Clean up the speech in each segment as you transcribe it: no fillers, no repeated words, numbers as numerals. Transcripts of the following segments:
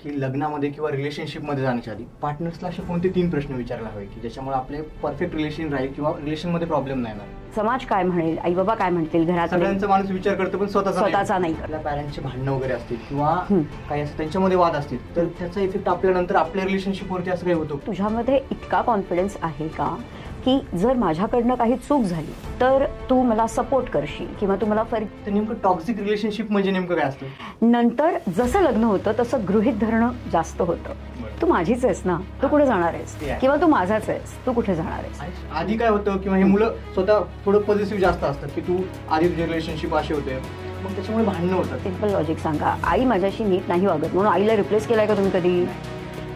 की लग्नामध्ये किंवा रिलेशनशिपमध्ये जाण्याच्या आधी पार्टनर्सला असे कोणते 3 प्रश्न विचारायला हवे की ज्याच्यामुळे आपले परफेक्ट रिलेशन राहील किंवा रिलेशनमध्ये प्रॉब्लेम नाही येणार? समाज काय म्हणेल, आई बाबा काय म्हणतील, घरात सगळ्यांचा माणूस विचार करतो पण स्वतःचा नाही. आपल्या पॅरेंट्सचे भांडणं वगैरे असतील किंवा काही असं त्यांच्यामध्ये वाद असतील तर त्याचा इफेक्ट आपल्यानंतर आपल्या रिलेशनशिपवरती असं काही होतो? तुझ्यामध्ये इतका कॉन्फिडन्स आहे का की जर माझ्याकडनं काही चूक झाली तर तू मला सपोर्ट करशील किंवा तू मला तर नेमकं टॉक्सिक रिलेशनशिप म्हणजे नेमकं काय असतं? नंतर जसं लग्न होतं तसं गृहीत धरणं जास्त होतं. तू माझीच आहेस ना, तू कुठे जाणार आहेस, किंवा तू माझाच आहेस, तू कुठे जाणार आहेस. आधी काय होतं किंवा हे मुलं स्वतः थोडं पॉझिटिव्ह जास्त असतात की तू आधी तुझे रिलेशनशिप असे होते मग त्याच्यामुळे भांडणं होतात. सिंपल लॉजिक सांगा, आई माझ्याशी नीट नाही वागत म्हणून आईला रिप्लेस केलाय का तुम्ही कधी?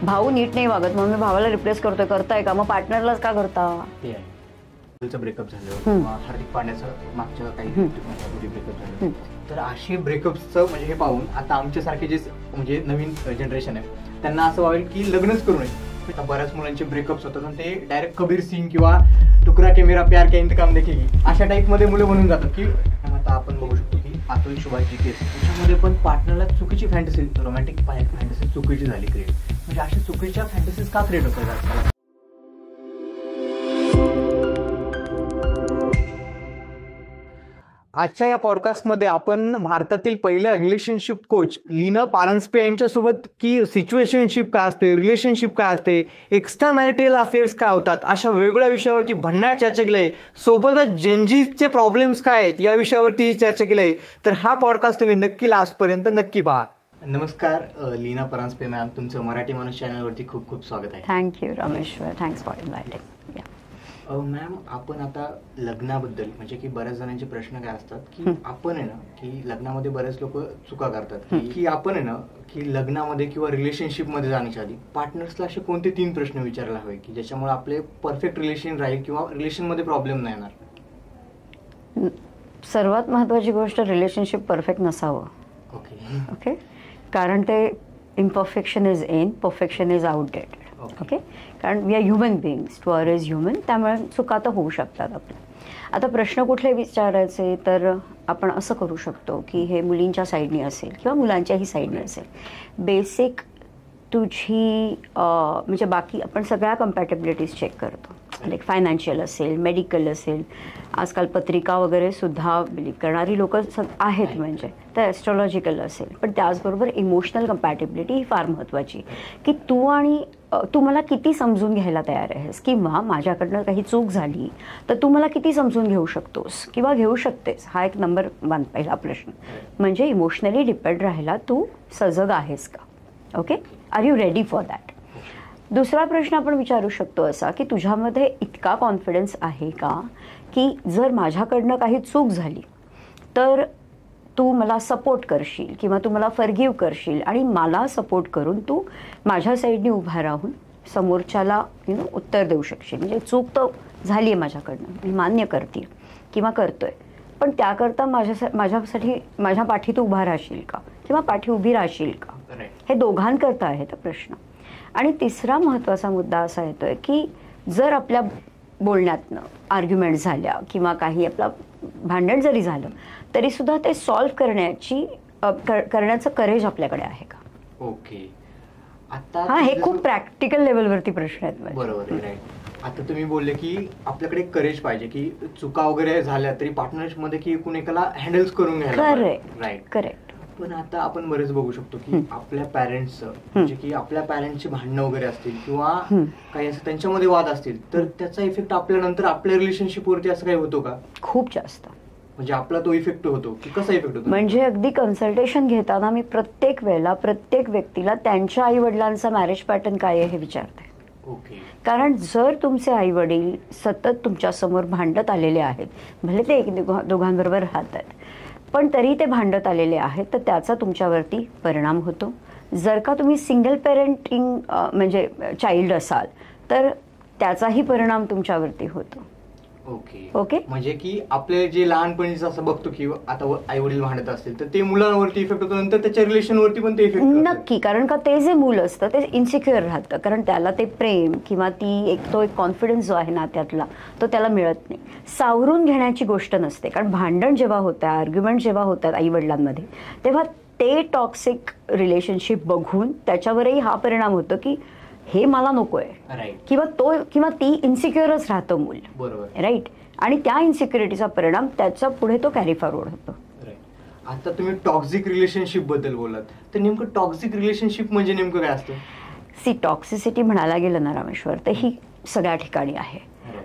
भाऊ नीट नाही वागत म्हणून मी भावाला रिप्लेस करताय का? मग पार्टनरलाच का करता? ब्रेकअप झालं, हार्दिक पांड्याचं मागच्या काही ब्रेकअप झालं, तर असे ब्रेकअपचं म्हणजे हे पाहून आता आमच्यासारखे जे म्हणजे नवीन जनरेशन आहे त्यांना असं वाटेल की लग्नच करू नये. बऱ्याच मुलांचे ब्रेकअप्स होतात आणि ते डायरेक्ट कबीर सिंग किंवा टुकरा के मेरा प्यार क्या इंतकाम देखेगी अशा टाईप मध्ये मुलं बनून जातात. की आता आपण बघू शकतो की अतुल सुभाषची केस, त्याच्यामध्ये पण पार्टनरला चुकीची फॅन्टसी, रोमॅन्टिक फॅन्टसी चुकीची झाली क्रिएट. म्हणजे अशा चुकीच्या फॅन्टसीज का क्रिएट होतात आजकाल? आजच्या या पॉडकास्टमध्ये आपण भारतातील पहिल्या रिलेशनशिप कोच लीना परांजपे यांच्यासोबत की सिच्युएशनशिप काय असते, रिलेशनशिप काय असते, एक्स्ट्रा मॅरिटल अफेअर्स काय होतात, अशा वेगवेगळ्या विषयावरती भन्नाट चर्चा केली आहे. सोबतच जेनजीचे प्रॉब्लेम्स काय आहेत या विषयावरती चर्चा केली आहे. तर हा पॉडकास्ट तुम्ही नक्की लास्टपर्यंत नक्की पहा. नमस्कार लीना परांजपे मॅम, तुमचं मराठी माणूस चॅनलवरती खूप खूप स्वागत आहे. Thank you Rameshwar, thanks for inviting. Ma'am, आपण आता लग्नाबद्दल म्हणजे की बऱ्याच जणांचे प्रश्न काय असतात की आपण आहे ना की लग्नामध्ये बरेच लोक चुका करतात की आपण आहे ना की लग्नामध्ये किंवा रिलेशनशिपमध्ये जाण्याच्या आधी पार्टनर्सला असे कोणते 3 प्रश्न विचारायला हवे की ज्याच्यामुळे आपले परफेक्ट रिलेशन राहील किंवा रिलेशनमध्ये प्रॉब्लेम नाही येणार? सर्वात महत्त्वाची गोष्ट, रिलेशनशिप परफेक्ट नसावं. ओके, कारण ते imperfection is in, perfection is outdated. Okay, कारण we are human beings, to err is human, त्यामुळे चुका तर होऊ शकतात आपल्या. आता प्रश्न कुठले विचारायचे, तर आपण असं करू शकतो की हे मुलींच्या साईडने असेल किंवा मुलांच्याही साईडने असेल. बेसिक तुझी म्हणजे बाकी आपण सगळ्या कम्पॅटेबिलिटीज चेक करतो. लाईक फायनान्शियल असेल, मेडिकल असेल, आजकाल पत्रिका वगैरे सुद्धा बिलीव्ह करणारी लोक आहेत, म्हणजे तर ॲस्ट्रॉलॉजिकल असेल. पण त्याचबरोबर इमोशनल कम्पॅटेबिलिटी ही फार महत्त्वाची, की तू मला किती समजून घ्यायला तयार आहेस, किंवा माझ्याकडनं काही चूक झाली तर तू मला किती समजून घेऊ शकतोस किंवा घेऊ शकतेस. हा एक नंबर 1 पहिला प्रश्न. म्हणजे इमोशनली डिपेंड राहायला तू सजग आहेस का? Okay, are you ready for that? दुसरा प्रश्न आपण विचारू शकतो असा की तुझ्यामध्ये इतका कॉन्फिडन्स आहे का की जर माझ्याकडनं काही चूक झाली तर तू मला सपोर्ट करशील किंवा तू मला फॉरगिव्ह करशील आणि मला सपोर्ट करून तू माझ्या साईडने उभा राहून समोरच्याला उत्तर देऊ शकशील. म्हणजे चूक तर झाली आहे माझ्याकडनं, मी मान्य करते किंवा करतोय, पण त्याकरता माझ्यासाठी माझ्या पाठी तू उभा राहशील का किंवा पाठी उभी राहशील का? हे दोघांकरता आहे तो प्रश्न. आणि तिसरा महत्त्वाचा मुद्दा असा येतोय की जर आपल्या बोलण्यातनं आर्ग्युमेंट झाल्या किंवा काही आपलं भांडण जरी झालं तरी सुद्धा ते सॉल्व्ह करण्याचं करेज आपल्याकडे आहे का? ओके, आता हा हे खूप प्रॅक्टिकल लेवलवरती प्रश्न आहेत. बरोबर, राईट. आता तुम्ही बोलले की आपल्याकडे करेज पाहिजे की चुका वगैरे झाल्या तरी पार्टनरशिपमध्ये की एकूण एकाला हँडल्स करून घ्यायला. Right, correct. पण आता आपण बरेच बघू शकतो की आपल्या पॅरेंट्सचं म्हणजे की आपल्या पॅरेंट्सची भांडणं वगैरे असतील किंवा काही असं त्यांच्यामध्ये वाद असतील तर त्याचा इफेक्ट आपल्यानंतर आपल्या रिलेशनशिपवरती असं काही होतो का? खूप जास्त. म्हणजे आपला तो इफेक्ट होतो की कसा इफेक्ट होतो? म्हणजे अगदी कन्सल्टेशन घेताना मी प्रत्येक वेळेला प्रत्येक व्यक्तीला त्यांच्या आई वडिलांचा मॅरेज पॅटर्न काय आहे हे विचारते. ओके, कारण जर तुमचे आई वडील सतत तुमच्या समोर भांडत आलेले आहेत, भले ते दोघांबरोबर राहतात पण तरी ते भांडत आलेले आहेत, तर त्याचा तुमच्यावरती परिणाम होतो. जर का तुम्ही सिंगल पेरेंटिंग म्हणजे चाइल्ड असाल तर त्याचाही परिणाम तुमच्यावरती होतो. ओके, म्हणजे की आपले जे लहानपणीच असं बघतो की आता आई वडील भांडत असतील तर ते मुलांवरती इफेक्ट होतो, नंतर त्याच्या रिलेशनवरती पण ते इफेक्ट नक्की. कारण का ते जे मूल असतं ते इन्सिक्युअर राहतं, कारण त्याला ते प्रेम किंवा तो एक कॉन्फिडन्स जो आहे नात्यातला तो त्याला मिळत नाही. सावरून घेण्याची गोष्ट नसते, कारण भांडण जेव्हा होतं, आर्ग्युमेंट जेव्हा होतात आई वडिलांमध्ये तेव्हा ते टॉक्सिक रिलेशनशिप बघून त्याच्यावरही हा परिणाम होतो की हे मला नको आहे, किंवा ती इन्सिक्युअरच राहतं मूल, राईट. आणि त्या इन्सिक्युरिटीचा परिणाम त्याचा पुढे तो कॅरी फॉरवर्ड होतो. आता तुम्ही टॉक्सिक रिलेशनशिप बद्दल बोललात, तर नेमकं टॉक्सिक रिलेशनशिप म्हणजे नेमकं काय असतं? सी, टॉक्सिसिटी म्हणायला गेलं ना रामेश्वर, तर ही सगळ्या ठिकाणी आहे.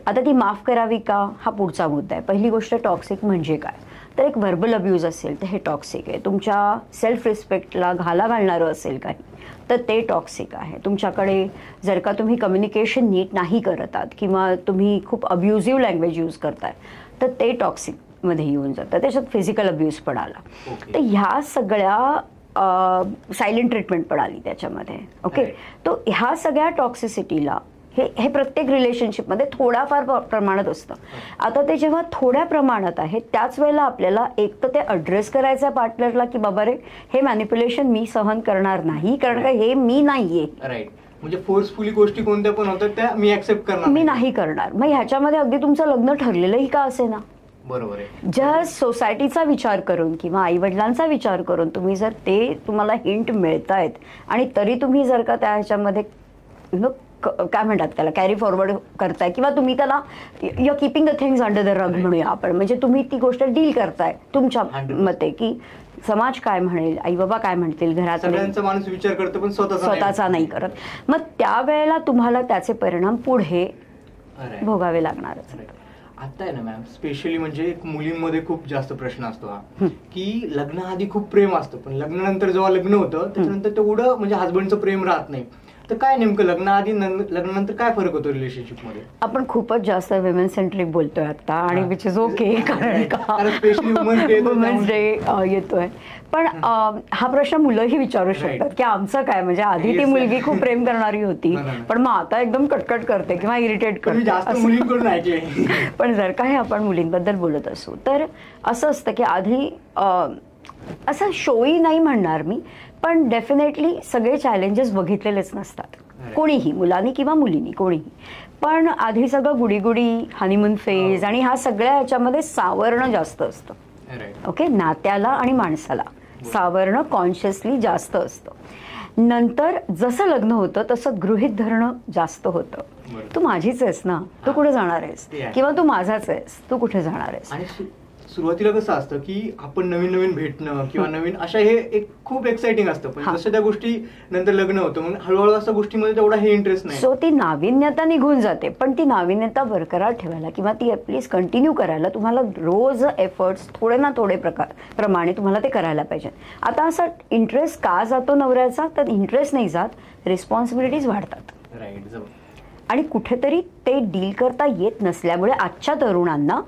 आता ती माफ करावी का, हा पुढचा मुद्दा आहे. पहिली गोष्ट, टॉक्सिक म्हणजे काय, तर एक व्हर्बल अब्यूज असेल तर हे टॉक्सिक आहे. तुमच्या सेल्फ रिस्पेक्टला घाला घालणारं असेल काही तर ते टॉक्सिक आहे. तुमच्याकडे जर का तुम्ही कम्युनिकेशन नीट नाही करत आहात किंवा तुम्ही खूप अब्युझिव्ह लँग्वेज यूज करताय तर ते टॉक्सिकमध्ये येऊन जातं. त्याच्यात फिजिकल अब्यूज पण आला. तर ह्या सगळ्या सायलेंट ट्रीटमेंट पण आली त्याच्यामध्ये. ओके, तो ह्या सगळ्या टॉक्सिसिटीला हे प्रत्येक रिलेशनशिपमध्ये थोड्याफार प्रमाणात असतं. आता ते जेव्हा थोड्या प्रमाणात आहे त्याच वेळेला आपल्याला एक तर ते अड्रेस करायचं आहे पार्टनरला की बाबा रे, हे मॅनिप्युलेशन मी सहन करणार नाही, कारण का हे मी नाहीये. राईट, म्हणजे फोर्सफुली गोष्टी कोणत्या पण होतात त्या मी ऍक्सेप्ट करणार, मी नाही करणार. मग ह्याच्यामध्ये अगदी तुमचं लग्न ठरलेलंही का असे ना, बरोबर आहे, जस्ट सोसायटीचा विचार करून किंवा आई वडिलांचा विचार करून तुम्ही जर ते तुम्हाला हिंट मिळतायत आणि तरी तुम्ही जर का त्या ह्याच्यामध्ये काय म्हणतात त्याला कॅरी फॉरवर्ड करताय किंवा तुम्ही त्याला you keeping the things under the rug म्हणूया आपण, म्हणजे तुम्ही ती गोष्ट डील करताय तुमच्या मते की समाज काय म्हणेल, आई बाबा काय म्हणतील, घरात सगळ्यांचा माणूस विचार करतो पण स्वतःचा नाही करत. मग त्यावेळेला तुम्हाला त्याचे परिणाम पुढे भोगावे लागणारच. आता आहे ना मॅम, स्पेशली म्हणजे मुलींमध्ये खूप जास्त प्रश्न असतो हा की लग्नाआधी खूप प्रेम असतं पण लग्नानंतर जेव्हा लग्न होतं त्याच्यानंतर तेवढं म्हणजे हसबंडचं प्रेम राहत नाही. तर काय नेमकं लग्नाआधी लग्नानंतर काय फरक होतो रिलेशनशिप मध्ये? आपण खूपच जास्त विमेन सेंट्रिक बोलतोय आता आणि विच इज ओके, कारण का स्पेशली वुमन्स डे येतोय. पण हा प्रश्न मुलंही विचारू शकतात की आमचं काय, म्हणजे आधी ती मुलगी खूप प्रेम करणारी होती पण मग आता एकदम कटकट करते किंवा इरिटेट करते. पण जर का हे आपण मुलींबद्दल बोलत असू तर असं असतं की आधी असं शोई नाही म्हणणार मी, पण डेफिनेटली सगळे चॅलेंजेस बघितलेलेच नसतात कोणीही, मुलांनी किंवा मुलींनी कोणीही. पण आधी सगळं गुडी हनीमून फेज आणि ह्या सगळ्या ह्याच्यामध्ये सावरणं जास्त असतं. ओके, नात्याला आणि माणसाला सावरणं कॉन्शियसली जास्त असतं. नंतर जसं लग्न होतं तसं गृहीत धरणं जास्त होतं. तू माझीच आहेस ना, तू कुठे जाणार आहेस, किंवा तू माझाच आहेस, तू कुठे जाणार आहेस. सुरुवातीला कसं असतं की आपण नवीन नवीन भेटणं किंवा नवीन अशा हे एक खूप एक्साइटिंग असतं, पण जसं त्या गोष्टी नंतर लग्न होतं म्हणून हळूहळू अशा गोष्टीमध्ये तेवढा हे इंटरेस्ट नाही. सो ती नाविन्यता निघून जाते. पण ती नाविन्यता बरकरार ठेवायला किंवा ती ऍटलीस्ट कंटिन्यू करायला तुम्हाला रोज एफर्ट्स थोडे ना थोडे प्रमाणे तुम्हाला ते करायला पाहिजे. आता असा इंटरेस्ट का जातो नवऱ्याचा, तर इंटरेस्ट नाही जात, रिस्पॉन्सिबिलिटीज वाढतात. राईट, आणि कुठेतरी ते डील करता येत नसल्यामुळे आजच्या तरुणांना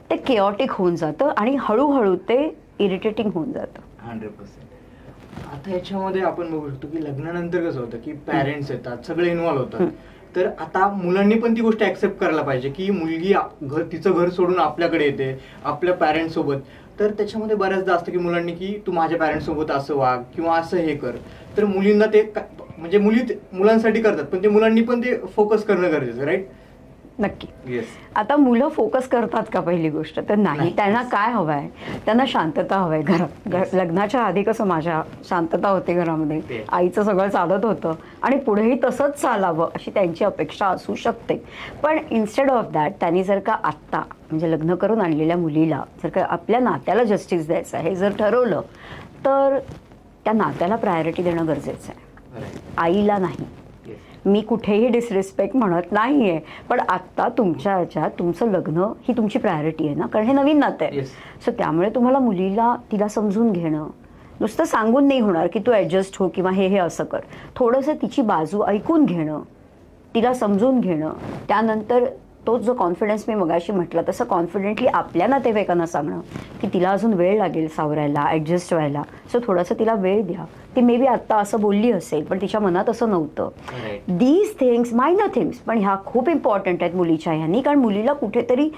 ते केऑटिक होऊन जातं आणि हळूहळू ते इरिटेटिंग होऊन जातं. 100%. आता याच्यामध्ये आपण बघू शकतो की लग्नानंतर कसं होतं की पॅरेंट्स येतात, सगळे इन्व्हॉल्व होतात. तर आता मुलांनी पण ती गोष्ट ऍक्सेप्ट करायला पाहिजे की मुलगी तिचं घर सोडून आपल्याकडे येते आपल्या पॅरेंट्स सोबत. तर त्याच्यामध्ये बऱ्याचदा असतं की मुलांनी की तू माझ्या पॅरेंट्स सोबत असं वाग किंवा असं हे कर. तर मुलींना ते म्हणजे मुलांसाठी करतात पण ते मुलांनी पण ते फोकस करणं गरजेचं, राईट? नक्की. आता मुलं फोकस करतात का, पहिली गोष्ट तर नाही. त्यांना काय हवंय, त्यांना शांतता हवंय घरात. लग्नाच्या आधी कसं माझ्या शांतता होती घरामध्ये, आईचं सगळं चालत होतं आणि पुढेही तसंच चालावं अशी त्यांची अपेक्षा असू शकते. पण इन्स्टेड ऑफ दॅट त्यांनी जर का आत्ता म्हणजे लग्न करून आणलेल्या मुलीला जर का आपल्या नात्याला जस्टिस द्यायचं आहे जर ठरवलं तर त्या नात्याला प्रायोरिटी देणं गरजेचं आहे, आईला नाही. मी कुठेही डिसरिस्पेक्ट म्हणत नाहीये, पण आत्ता तुमच्या ह्याच्यात तुमचं लग्न ही तुमची प्रायोरिटी आहे ना, कारण हे नवीन नातं आहे. सो त्यामुळे तुम्हाला मुलीला तिला समजून घेणं, नुसतं सांगून नाही होणार की तू ॲडजस्ट हो किंवा हे असं कर. थोडंसं तिची बाजू ऐकून घेणं, तिला समजून घेणं, त्यानंतर तोच जो कॉन्फिडन्स मी मगाशी म्हटलं तसं कॉन्फिडेंटली आपल्या नातेवाईकांना सांगणं की तिला अजून वेळ लागेल सावरायला, ॲडजस्ट व्हायला. सो थोडंसं तिला वेळ द्या. ती मे बी आत्ता असं बोलली असेल पण तिच्या मनात असं नव्हतं. दीज थिंग्स, मायनर थिंग्स, पण ह्या खूप इम्पॉर्टंट आहेत मुलीच्या ह्यांनी, कारण मुलीला कुठेतरी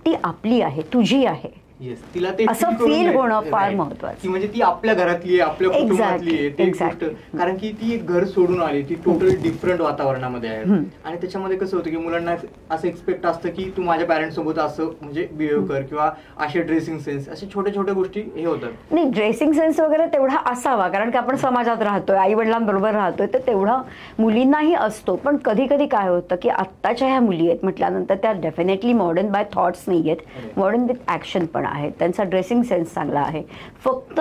ती आपली आहे, तुझी आहे, येस, तिला ते असं फील होणं फार महत्वाचं, की म्हणजे ती आपल्या घरातली आहे, आपल्या कुटुंबातली आहे, ती गोष्ट. कारण की ती एक घर सोडून आली, ती टोटल डिफरंट वातावरणामध्ये आहे. आणि त्याच्यामध्ये कसं होतं की मुलांना असं एक्सपेक्ट असतं की तू माझ्या पॅरेंट्स सोबत असं म्हणजे बिहेव कर, किंवा असे ड्रेसिंग सेन्स, असे छोट्या छोट्या गोष्टी हे होतात. नाही, ड्रेसिंग सेन्स वगैरे तेवढा असावा, कारण की आपण समाजात राहतोय, आई वडिलांबरोबर राहतोय, तर तेवढा मुलींनाही असतो. पण कधी कधी काय होतं की आत्ताच्या ह्या मुली आहेत म्हटल्यानंतर त्या डेफिनेटली मॉडर्न बाय थॉट्स नाही आहेत, मॉडर्न विथ ॲक्शन पण आहेत, त्यांचा ड्रेसिंग सेन्स चांगला आहे. फक्त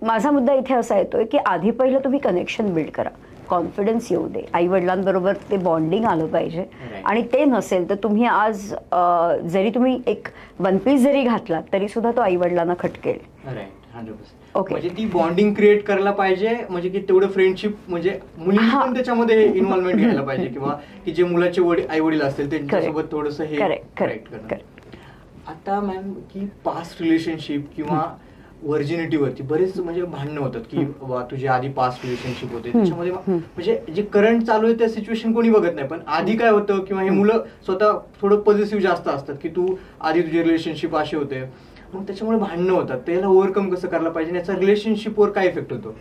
माझा मुद्दा इथे असा येतोय की आधी पहिलं तुम्ही कनेक्शन बिल्ड करा, कॉन्फिडन्स येऊ दे, आई वडिलांबरोबर ते बॉन्डिंग आलं पाहिजे. आणि ते नसेल तर तुम्ही आज जरी तुम्ही एक वन पीस जरी घातलात तरी सुद्धा तो आई वडिलांना खटकेल. ओके, म्हणजे ती बॉन्डिंग क्रिएट करायला पाहिजे, म्हणजे की तेवढं फ्रेंडशिप, म्हणजे मुलींनी पण त्याच्यामध्ये इन्व्हॉल्वमेंट घ्यायला पाहिजे, किंवा की जे मुलाचे आई वडील असतील त्यांच्यासोबत थोडंसं हे करेक्ट करणं. आता मॅम, की पास्ट रिलेशनशिप किंवा व्हर्जिनिटीवरती बरेच म्हणजे भांडणं होतात की बाबा तुझे आधी पास्ट रिलेशनशिप होते, त्याच्यामध्ये म्हणजे जे करंट चालू आहे त्या सिच्युएशन कोणी बघत नाही, पण आधी काय होतं, किंवा हे मुलं स्वतः थोडं पॉझिटिव्ह जास्त असतात की तू आधी तुझे रिलेशनशिप असे होते, मग त्याच्यामुळे भांडणं होतात. त्याला ओव्हरकम कसं करायला पाहिजे, याचा रिलेशनशिपवर काय इफेक्ट होतो?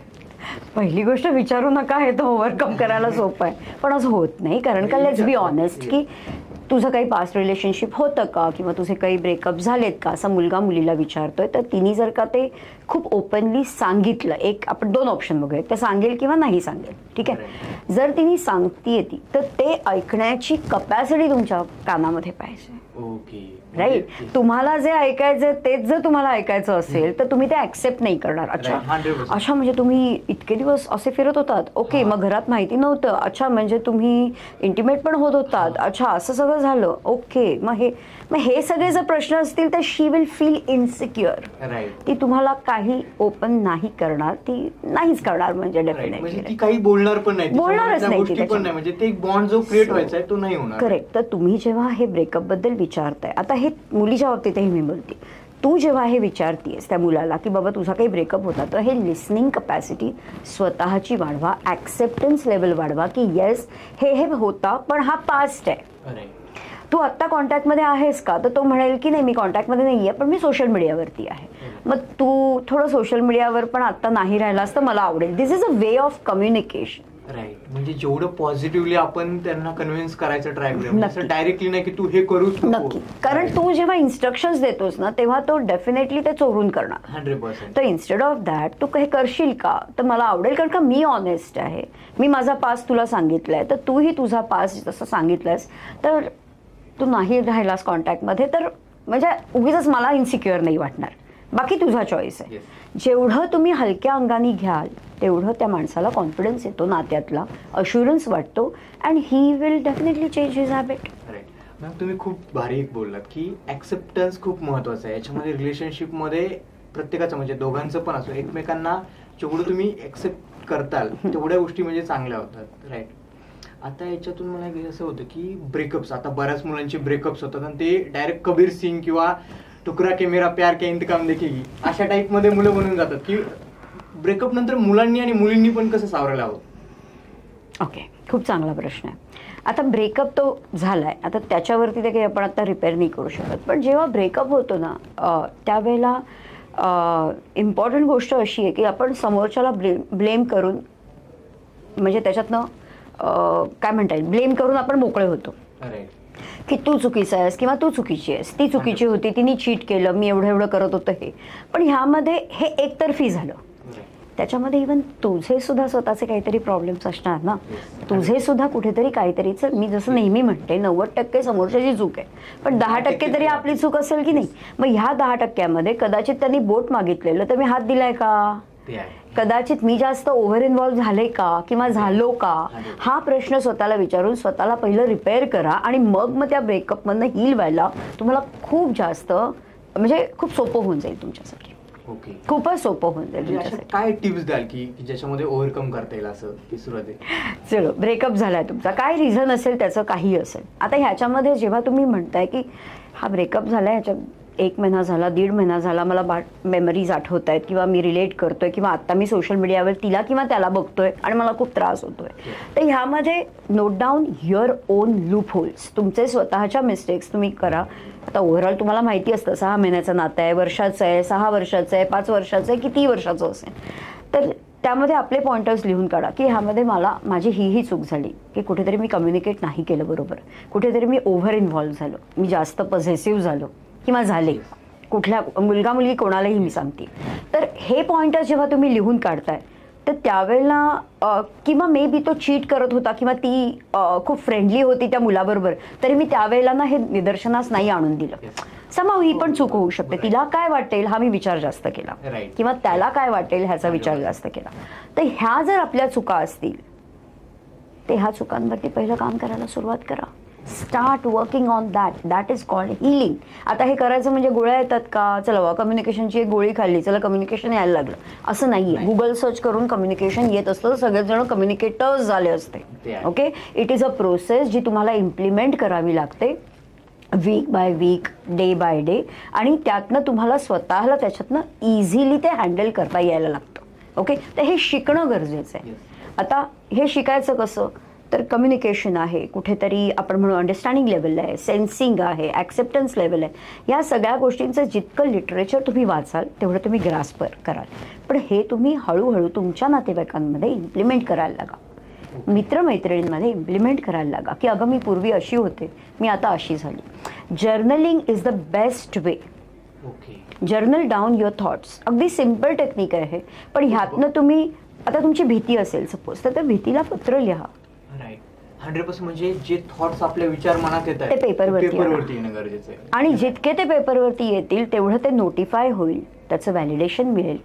पहिली गोष्ट विचारू नका, हे तर ओव्हरकम करायला सोपं आहे, पण असं होत नाही. कारण का, लेट्स बी ऑनेस्ट, की तुझं काही पास्ट रिलेशनशिप होतं का, किंवा तुझे काही ब्रेकअप झालेत का, असा मुलगा मुलीला विचारतोय, तर तिने जर का ते खूप ओपनली सांगितलं, एक आपण दोन ऑप्शन बघूया, ते सांगेल किंवा नाही सांगेल. ठीक आहे, जर तिने सांगतीये ती, तर ते ऐकण्याची कपॅसिटी तुमच्या कानामध्ये पाहिजे. Okay, right. तुम्हाला जे ऐकायचं तेच जर तुम्हाला ऐकायचं असेल तर तुम्ही ते ऍक्सेप्ट नाही करणार. अच्छा म्हणजे तुम्ही इतके दिवस असे फिरत होतात, ओके, मग घरात माहिती नव्हतं, अच्छा म्हणजे तुम्ही इंटिमेट पण होत होतात, अच्छा असं सगळं झालं, ओके. मग हे सगळे जर प्रश्न असतील तर शी विल फील इनसिक्युअर. ती तुम्हाला काही ओपन नाही करणार, ती नाहीच करणार, म्हणजे डेफिनेटली काही बोलणारच नाही, म्हणजे ते बॉन्ड जो क्रिएट व्हायचा आहे तो नाही होणार. करेक्ट. तर तुम्ही जेव्हा हे ब्रेकअप बद्दल विचारताय, आता हे मुलीच्या बाबतीतही मी बोलते, तू जेव्हा हे विचारतीयस त्या मुलाला की बाबा तुझा काही ब्रेकअप होता, तर हे लिसनिंग कपॅसिटी स्वतःची वाढवा, ॲक्सेप्टन्स लेवल वाढवा की येस हे होता, पण हा पास्ट आहे. तू आत्ता कॉन्टॅक्टमध्ये आहेस का, तर तो म्हणेल की नाही मी कॉन्टॅक्टमध्ये नाही आहे, पण मी सोशल मीडियावरती आहे. मग तू थोडं सोशल मीडियावर पण आत्ता नाही राहिलास तर मला आवडेल. This is a way of communication. Right, म्हणजे जेवढं पॉझिटिव्हली आपण त्यांना कन्व्हिन्स करायचं ट्राय करूया, डायरेक्टली नाही की तू हे करू. नक्की, कारण तू जेव्हा इन्स्ट्रक्शन्स देतोस ना तेव्हा तो डेफिनेटली ते चोरून करणार. 100%. तर इन्स्टेड ऑफ दॅट तू काही करशील का, तर मला आवडेल, कारण का मी ऑनेस्ट आहे, मी माझा पास्ट तुला सांगितलाय, तर तूही तुझा पास्ट जसं सांगितलंस, तर तू नाही राहिलास कॉन्टॅक्टमध्ये तर म्हणजे उगीच मला इन्सिक्युअर नाही वाटणार. बाकी तुझा चॉईस आहे. जेवढं तुम्ही हलक्या अंगाने घ्याल तेवढं त्या माणसाला कॉन्फिडन्स येतो, नात्यातला अश्युरन्स वाटतो, and he will definitely change his habit. Ma'am, तुम्ही खूप भारी एक बोललात की ॲक्सेप्टन्स खूप महत्वाचं आहे याच्यामध्ये. रिलेशनशिपमध्ये प्रत्येकाचं म्हणजे दोघांचं पण असो, एकमेकांना जेवढं तुम्ही ॲक्सेप्ट करताल तेवढ्या गोष्टी म्हणजे चांगल्या होतात. राईट. आता याच्यातून मला असं होतं की ब्रेकअप्स, आता बऱ्याच मुलांचे ब्रेकअप्स होतात आणि ते डायरेक्ट कबीर सिंग किंवा टुकरा के मेरा प्यार के इंतकाम देखेगी अशा टाईपमध्ये मुलं बनून जातात, की ब्रेकअप नंतर मुलांनी आणि मुलींनी पण कसं सावरायला हवं? ओके, खूप चांगला प्रश्न आहे. आता ब्रेकअप तो झालाय, आता त्याच्यावरती ते काही आपण आता रिपेअर नाही करू शकत, पण जेव्हा ब्रेकअप होतो ना त्यावेळेला इम्पॉर्टंट गोष्ट अशी आहे की आपण समोरच्याला ब्लेम करून, म्हणजे त्याच्यातनं काय म्हणता येईल, ब्लेम करून आपण मोकळे होतो की तू चुकीचा आहेस किंवा तू चुकीची आहेस, ती चुकीची होती, तिने चीट केलं, मी एवढं करत होतं हे. पण ह्यामध्ये हे एकतर्फी झालं. त्याच्यामध्ये इव्हन तुझे सुद्धा स्वतःचे काहीतरी प्रॉब्लेम्स असणार ना, तुझे सुद्धा कुठेतरी काहीतरीच, मी जसं नेहमी म्हणते 90% समोरच्याची चूक आहे, पण 10% तरी आपली चूक असेल की नाही. मग ह्या 10%मध्ये कदाचित त्यांनी बोट मागितलेलं तर मी हात दिलाय का, कदाचित मी जास्त ओव्हर इन्व्हॉल्व्ह झाले का किंवा झालो का, हा प्रश्न स्वतःला विचारून स्वतःला पहिलं रिपेअर करा, आणि मग त्या ब्रेकअपमधनं हील व्हायला तुम्हाला खूप जास्त म्हणजे खूप सोपं होऊन जाईल तुमच्यासाठी. खूपच सोपं होऊन जाईल. काय टिप्स द्याल की ज्याच्यामध्ये ओव्हरकम करता येईल असं की सुरुवातीला? चलो, ब्रेकअप झालाय तुमचा, काय रिझन असेल त्याचं, काही असेल. आता ह्याच्यामध्ये जेव्हा तुम्ही म्हणताय की हा ब्रेकअप झालाय, ह्याच्या 1 महिना झाला, 1.5 महिना झाला, मला मेमरीज आठवत आहेत किंवा मी रिलेट करतोय किंवा आता मी सोशल मीडियावर तिला किंवा त्याला बघतोय आणि मला खूप त्रास होतोय. तर ह्यामध्ये note down your on loop holes, तुमचे स्वतःच्या मिस्टेक्स तुम्ही करा. आता ओव्हरऑल तुम्हाला माहिती असतं 6 महिन्याचं नातं आहे, वर्षाचं आहे, 6 वर्षाचं आहे, 5 वर्षाचं आहे, किती वर्षाचं असेल. तर त्यामध्ये आपले पॉइंटर्स लिहून काढा की ह्यामध्ये माझी ही चूक झाली की कुठेतरी मी कम्युनिकेट नाही केलं बरोबर, कुठेतरी मी ओव्हर इन्व्हॉल्व्ह झालो, मी जास्त पॉझेसिव्ह झालो किंवा झाले, कुठल्या मुलगा मुलगी कोणालाही मी सांगते. तर हे पॉइंटर्स जेव्हा तुम्ही लिहून काढताय तर त्यावेळेला किंवा मे बी तो चीट करत होता किंवा ती खूप फ्रेंडली होती त्या मुलाबरोबर, तरी मी त्यावेळेला ना हे निदर्शनास नाही आणून दिलं. समाव ही पण चूक होऊ शकते. तिला काय वाटेल हा मी विचार जास्त केला किंवा त्याला काय वाटेल ह्याचा विचार जास्त केला. तर ह्या जर आपल्या चुका असतील तर ह्या चुकांवरती पहिलं काम करायला सुरुवात करा. Start working on that is called healing. आता हे करायचं म्हणजे गोळ्या येतात का, चला कम्युनिकेशनची एक गोळी खाल्ली, चला कम्युनिकेशन यायला लागलं, असं नाहीये. गुगल सर्च करून कम्युनिकेशन येत असतं, सगळेच जण कम्युनिकेटर्स झाले असते. Okay, it is a process जी तुम्हाला इम्प्लिमेंट करावी लागते week by week, day by day, आणि त्यातनं तुम्हाला स्वतःला त्याच्यातनं इझिली ते हँडल करता यायला लागतं. ओके, तर हे शिकणं गरजेचं आहे. आता हे शिकायचं कसं, तर कम्युनिकेशन आहे, कुठेतरी आपण म्हणू अंडरस्टँडिंग लेवल आहे, सेन्सिंग आहे, ॲक्सेप्टन्स लेवल आहे. या सगळ्या गोष्टींचं जितकं लिटरेचर तुम्ही वाचाल तेवढं तुम्ही ग्रास्प कराल. पण हे तुम्ही हळूहळू तुमच्या नातेवाईकांमध्ये इम्प्लिमेंट करायला लागा, मित्रमैत्रिणींमध्ये इम्प्लिमेंट करायला लागा की अगं मी पूर्वी अशी होते, मी आता अशी झाली. Journaling is the best way. Journal down your thoughts. अगदी सिम्पल टेक्निक आहे, पण ह्यातनं तुम्ही, आता तुमची भीती असेल सपोज, तर त्या भीतीला पत्र लिहा. 100% म्हणजे जे थॉट्स आपल्या विचार मनात येतात ते पेपरवरती येणं गरजेचं आहे. आणि जितके ते पेपरवरती येतील तेवढं ते नोटिफाय होईल, त्याचं व्हॅलिडेशन मिळेल.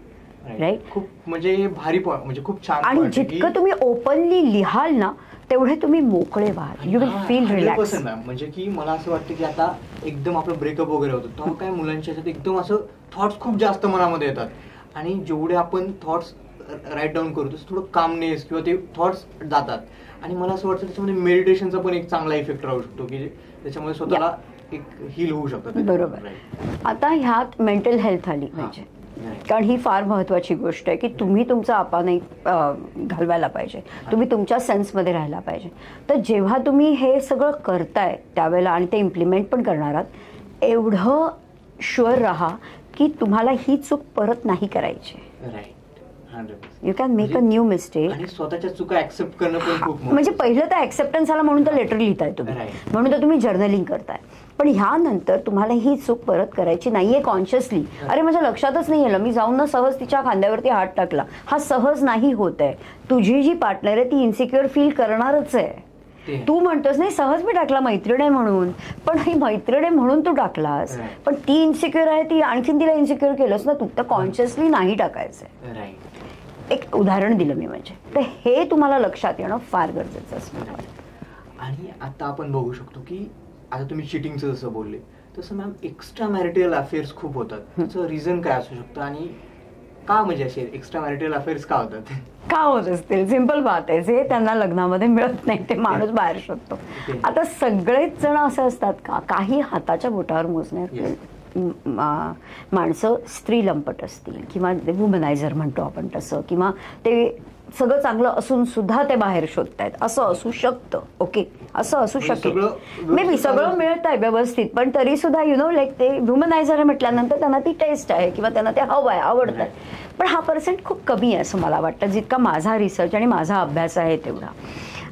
राईट, खूप म्हणजे भारी म्हणजे खूप छान. आणि जितकं तुम्ही ओपनली लिहाल ना तेवढे तुम्ही मोकळे व्हाल, यू विल फील रिलॅक्स. म्हणजे की मला असं वाटतं की आता एकदम आपलं ब्रेकअप वगैरे होतं तेव्हा काय मुलांच्या ह्याच्यात एकदम असं थॉट्स खूप जास्त मनामध्ये येतात, आणि जेवढे आपण थॉट्स राईट डाऊन करू तसं थोडं कामनेस किंवा ते थॉट्स जातात. आणि मला असं वाटतं त्याच्यामध्ये मेडिटेशनचा पण एक चांगला इफेक्ट राहू शकतो की त्याच्यामध्ये स्वतःला एक हील होऊ शकतं. बरोबर. आता ह्यात मेंटल हेल्थ आली म्हणजे, कारण ही फार महत्त्वाची गोष्ट आहे की तुम्ही तुमचा आपा नाही घालवायला पाहिजे, तुम्ही तुमच्या सेन्समध्ये राहायला पाहिजे. तर जेव्हा तुम्ही हे सगळं करताय त्यावेळेला आणि ते इम्प्लिमेंट पण करणार आहात, एवढं शुअर राहा की तुम्हाला ही चूक परत नाही करायची. You can make a new mistake. आणि स्वतःच्या चुका ऍक्सेप्ट करणं पण खूप म्हणजे पहिलं तर ऍक्सेप्टन्स आला म्हणून तर लेटर लिहिताय तुम्ही, म्हणून तर तुम्ही जर्नलिंग करताय. पण ह्यानंतर तुम्हाला ही चूक परत करायची नाहीये कॉन्शियसली. अरे माझ्या लक्षातच नाही आलं, मी जाऊन ना सहज तिच्या खांद्यावरती हात टाकला. हा सहज नाही होत आहे. तुझी जी पार्टनर आहे ती इन्सिक्युअर फील करणारच आहे. तू म्हणतोस नाही सहज मी टाकला मैत्रीण आहे म्हणून, पण ही मैत्रीण आहे म्हणून तू टाकलास, पण ती इन्सिक्युअर आहे, ती आणखीन तिला इन्सिक्युअर केलंस ना तू, तर कॉन्शियसली नाही टाकायचंय. एक उदाहरण दिलं मी म्हणजे. तर हे तुम्हाला लक्षात येणं फार गरजेचं असतं. आणि आता आपण बघू शकतो की आता तुम्ही चिटिंगचं जसं बोलले तसं मॅम एक्स्ट्रा मॅरिटल अफेअर्स खूप होतात. त्याचं रिझन काय असू शकतं आणि का, म्हणजे असे एक्स्ट्रा मॅरिटल अफेअर्स का होतात, का होत असतील? सिंपल बात आहे, जे त्यांना लग्नामध्ये मिळत नाही ते माणूस बाहेर शोधतो. आता सगळेच जण असं असतात का? काही हाताच्या बोटावर मोजण्यात माणसं स्त्री लंपट असतील किंवा वुमनायझर म्हणतो आपण तसं, किंवा ते सगळं चांगलं असून सुद्धा ते बाहेर शोधतायत, असं असू शकतं. ओके, असं असू शकेल. मे बी सगळं मिळत आहे व्यवस्थित, पण तरी सुद्धा लाईक ते वुमनायझर म्हटल्यानंतर त्यांना ती टेस्ट आहे किंवा त्यांना ते हवं आहे, आवडतं आहे. पण हा पर्सेंट खूप कमी आहे असं मला वाटतं, जितका माझा रिसर्च आणि माझा अभ्यास आहे तेवढा.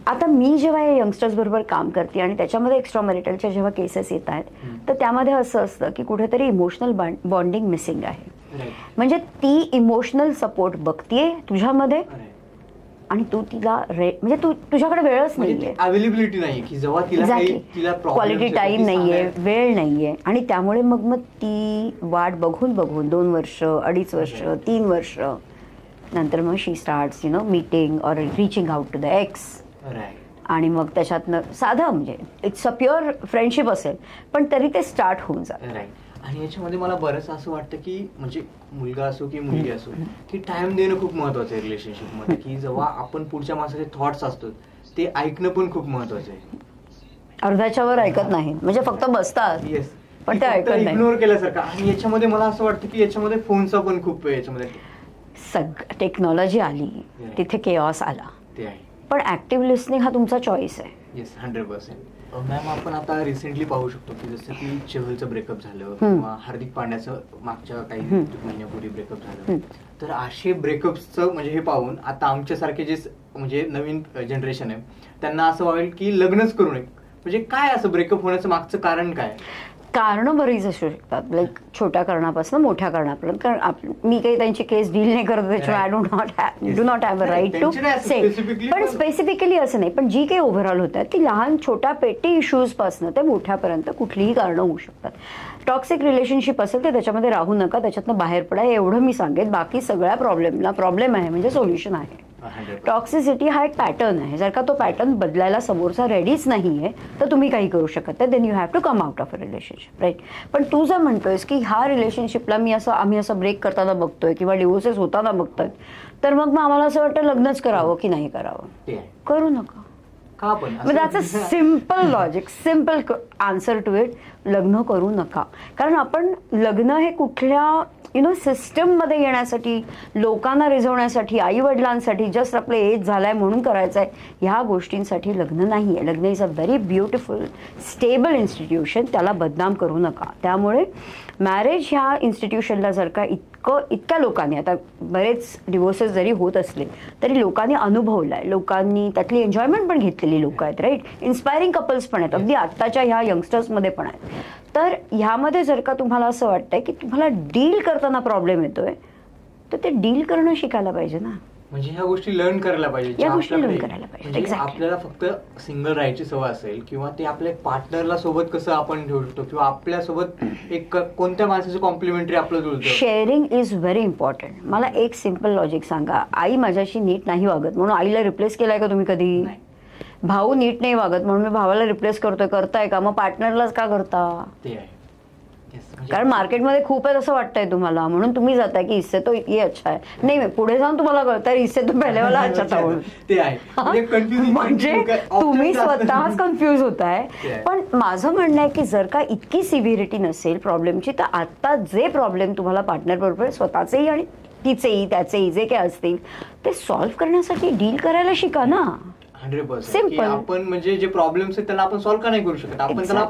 आता मी जेव्हा या यंगस्टर्स बरोबर काम करते आणि त्याच्यामध्ये एक्स्ट्रा मॅरिटलच्या जेव्हा केसेस येत आहेत, तर त्यामध्ये असं असतं की कुठेतरी इमोशनल बॉन्डिंग मिसिंग आहे. म्हणजे ती इमोशनल सपोर्ट बघतीये तुझ्यामध्ये आणि तू तिला म्हणजे तुझ्याकडे वेळच नाहीये, अवेलेबिलिटी नाही की जेव्हा तिला क्वालिटी टाइम नाहीये, वेळ नाहीये. आणि त्यामुळे मग ती वाट बघून 2 वर्ष, 2.5 वर्ष, 3 वर्ष नंतर मग she starts meeting or reaching out to the ex. आणि मग त्याच्यातनं साधं म्हणजे इट्स अ प्युअर फ्रेंडशिप असेल पण तरी ते स्टार्ट होऊन जातं. आणि याच्यामध्ये मला बरंच असं वाटतं की म्हणजे मुलगा असो की मुलगी असो की टाइम देणं खूप महत्वाचं आहे रिलेशनशिपमध्ये. की जेव्हा आपण पुढच्या माणसाचे थॉट्स असतात ते ऐकणं पण खूप महत्वाचं आहे. अर्ध्याच्या वर ऐकत नाही म्हणजे फक्त बसतात. येस, पण ते ऐकत नाही, इग्नोर केल्यासारखं. आणि याच्यामध्ये मला असं वाटतं की याच्यामध्ये फोनचा पण खूप याच्यामध्ये टेक्नॉलॉजी आली तिथे केऑस आला. ते आहे. पण ऍक्टिव्ह लिसनिंग हा तुमचा चॉईस आहे. येस, 100%. मॅम, आपण आता रिसेंटली पाहू शकतो की जसं की चहलचं ब्रेकअप झालं किंवा हार्दिक पांड्याचं मागच्या काही महिन्यापूर्वी ब्रेकअप झालं. तर असे ब्रेकअप्सचं म्हणजे हे पाहून आता आमच्यासारखे जे म्हणजे नवीन जनरेशन आहे त्यांना असं वाटेल की लग्नच करू नये. म्हणजे काय असं ब्रेकअप होण्याचं मागचं कारण काय? कारणं बरीच असू शकतात, लाईक छोट्या कारणापासून मोठ्या कारणापर्यंत. कारण मी काही त्यांची केस डील नाही करत, त्याच्यामुळे I do not have a right to say. पण स्पेसिफिकली असं नाही, पण जी काही ओव्हरऑल होत आहे ती लहान छोट्या पेटी इश्यूज पासून ते मोठ्यापर्यंत कुठलीही कारणं होऊ शकतात. टॉक्सिक रिलेशनशिप असेल तर त्याच्यामध्ये राहू नका, त्याच्यातनं बाहेर पडा, एवढं मी सांगेन. बाकी सगळ्या प्रॉब्लेमला प्रॉब्लेम आहे म्हणजे सोल्युशन आहे. टॉक्सिसिटी हा एक पॅटर्न आहे. जर का तो पॅटर्न बदलायला समोरचा रेडीच नाहीये तर तुम्ही काही करू शकत नाही. Then you have to come out of a relationship, right. पण तू जर म्हणतोयस की ह्या रिलेशनशिपला आम्ही असं ब्रेक करताना बघतोय किंवा डिवोर्सेस होताना बघतोय, तर मग आम्हाला असं वाटतं लग्नच करावं की नाही करावं. करू नका. That's a simple logic, simple answer to it. लग्न करू नका. कारण आपण लग्न हे कुठल्या सिस्टममध्ये येण्यासाठी, लोकांना रिझवण्यासाठी, आई वडिलांसाठी, जस्ट आपलं एज झालाय म्हणून करायचं आहे, ह्या गोष्टींसाठी लग्न नाही आहे. लग्न is a very beautiful stable institution. त्याला बदनाम करू नका. त्यामुळे मॅरेज ह्या इन्स्टिट्यूशनला जर का इतक्या लोकांनी, आता बरेच डिवोर्सेस जरी होत असले तरी लोकांनी अनुभवलाय, लोकांनी त्यातली एन्जॉयमेंट पण घेतलेली लोक आहेत, राईट. इन्स्पायरिंग कपल्स पण आहेत, अगदी आत्ताच्या ह्या यंगस्टर्समध्ये पण आहेत. तर ह्यामध्ये जर का तुम्हाला असं वाटतंय की तुम्हाला डील करताना प्रॉब्लेम येतोय, तर ते डील करणं शिकायला पाहिजे ना. म्हणजे ह्या गोष्टी लर्न करायला पाहिजे. या गोष्टी लर्न करायला पाहिजे. आपल्याला फक्त सिंगल राहायची सवय असेल किंवा ते आपल्या पार्टनरला सोबत कसं आपण ठेवू शकतो किंवा आपल्यासोबत एक कोणत्या माणसाचं कॉम्प्लिमेंटरी आपलं जुळतं. Sharing is very important. मला एक सिम्पल लॉजिक सांगा. आई माझ्याशी नीट नाही वागत म्हणून आईला रिप्लेस केलाय का तुम्ही कधी? भाऊ नीट नाही वागत म्हणून मी भावाला रिप्लेस करताय का? मग पार्टनरलाच का करता? ते आहे. कारण मार्केटमध्ये खूप आहे असं वाटतंय तुम्हाला, म्हणून तुम्ही जाताय की इससे तो ये अच्छा आहे. नाही, पुढे जाऊन तुम्हाला कळतंय इससे तो पहिले वाला अच्छा था. ते आहे. म्हणजे तुम्ही स्वतःच कन्फ्युज होताय. पण माझं म्हणणं आहे की जर का इतकी सिव्हिरिटी नसेल प्रॉब्लेमची, तर आता जे प्रॉब्लेम तुम्हाला पार्टनर बरोबर स्वतःचेही आणि तिचेही त्याचेही जे काही असतील ते सॉल्व्ह करण्यासाठी डील करायला शिका ना. 100%. सिंपल. आपण म्हणजे जे प्रॉब्लेम्स आहेत त्याला आपण सॉल्व्ह का नाही करू शकत? आपण त्याला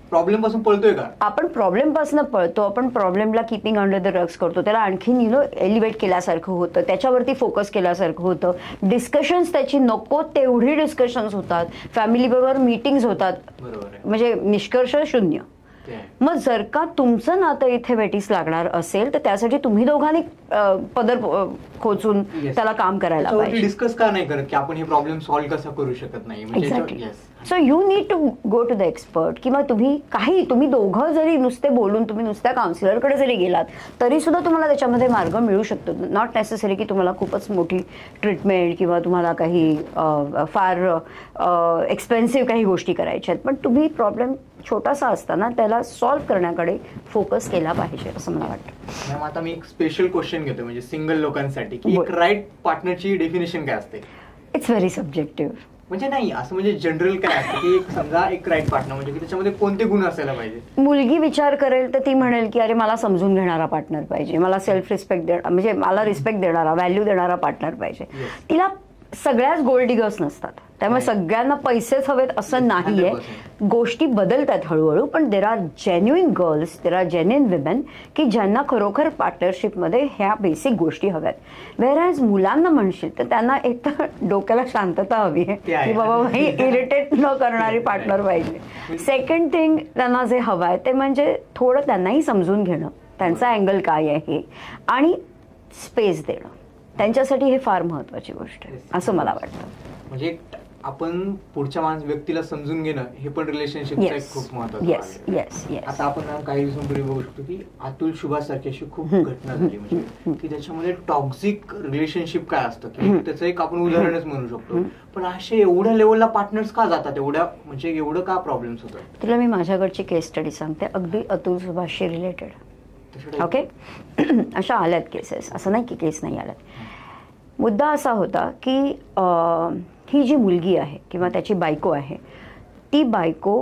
प्रॉब्लेम पासून पळतोय का? आपण प्रॉब्लेम पासून पळतो. आपण प्रॉब्लेमला किपिंग अंडर द रग्स करतो. त्याला आणखीन एलिव्हेट केल्यासारखं होतं, त्याच्यावरती फोकस केल्यासारखं होतं. डिस्कशन्स त्याची नको तेवढी डिस्कशन्स होतात, फॅमिली बरोबर मीटिंग्स होतात, म्हणजे निष्कर्ष शून्य. मग जर का तुमचं नातं इथे वेटीस लागणार असेल तर त्यासाठी तुम्ही दोघांनी पदर खोचून त्याला काम करायला पाहिजे. डिस्कस का नाही करत की आपण हे प्रॉब्लेम सॉल्व्ह कसा करू शकत नाही? Exactly. So you need to go to the expert. किंवा तुम्ही दोघं जरी नुसते बोलून तुम्ही नुसत्या काउन्सिलरकडे जरी गेलात तरी सुद्धा तुम्हाला त्याच्यामध्ये मार्ग मिळू शकतो. नॉट नेसेसरी की तुम्हाला खूपच मोठी ट्रीटमेंट किंवा तुम्हाला काही फार एक्सपेन्सिव्ह काही गोष्टी करायच्या आहेत, पण तुम्ही प्रॉब्लेम छोटासा असताना त्याला सॉल्व्ह करण्याकडे फोकस केला पाहिजे असं मला वाटतं. मॅम, आता मी एक स्पेशल क्वेश्चन घेतो म्हणजे सिंगल लोकांसाठी की एक राईट पार्टनरची डेफिनेशन काय असते? It's very subjective. म्हणजे नाही असं म्हणजे जनरल काय असतं की समजा एक राईट पार्टनर म्हणजे की त्याच्यामध्ये कोणते गुण असायला पाहिजे? मुलगी विचार करेल तर ती म्हणेल की अरे मला समजून घेणारा पार्टनर पाहिजे, मला सेल्फ रिस्पेक्ट म्हणजे मला रिस्पेक्ट देणारा, व्हॅल्यू देणारा पार्टनर पाहिजे. तिला सगळ्याच गोल्ड डिगर्स नसतात, त्यामुळे सगळ्यांना पैसेच हवेत असं नाहीये. गोष्टी बदलतात हळूहळू, पण there are genuine girls, there are genuine women की ज्यांना खरोखर पार्टनरशिपमध्ये ह्या बेसिक गोष्टी हव्यात. व्हेअरएज मुलांना म्हणशील तर त्यांना एक तर डोक्याला शांतता हवी आहे की बाबा भाई इरिटेट न करणारी पार्टनर पाहिजे. सेकंड थिंग त्यांना जे हवं आहे ते म्हणजे थोडं त्यांनाही समजून घेणं, त्यांचा अँगल काय आहे आणि स्पेस देणं. त्यांच्यासाठी हे फार महत्वाची गोष्ट आहे असं मला वाटतं. म्हणजे आपण पुढच्या व्यक्तीला समजून घेणं हे पण रिलेशनशिपचं एक खूप महत्वाचं आहे. आता आपण काही दिवसांपूर्वी बघू शकतो की अतुल सुभाष सारखी अशी खूप घटना झाली म्हणजे की त्याच्यामध्ये टॉक्सिक रिलेशनशिप काय असतं की त्याचं एक आपण उदाहरणच म्हणू शकतो. पण असे एवढ्या लेवलला पार्टनर्स का जातात? म्हणजे एवढं का प्रॉब्लेम्स होतात? तुला मी माझ्याकडची केस स्टडी सांगते, अगदी अतुल सुभाषशी रिलेटेड. ओके, अशा आल्यात केसेस, असं नाही की केस नाही आल्यात. मुद्दा असा होता की ही जी मुलगी आहे किंवा त्याची बायको आहे, ती बायको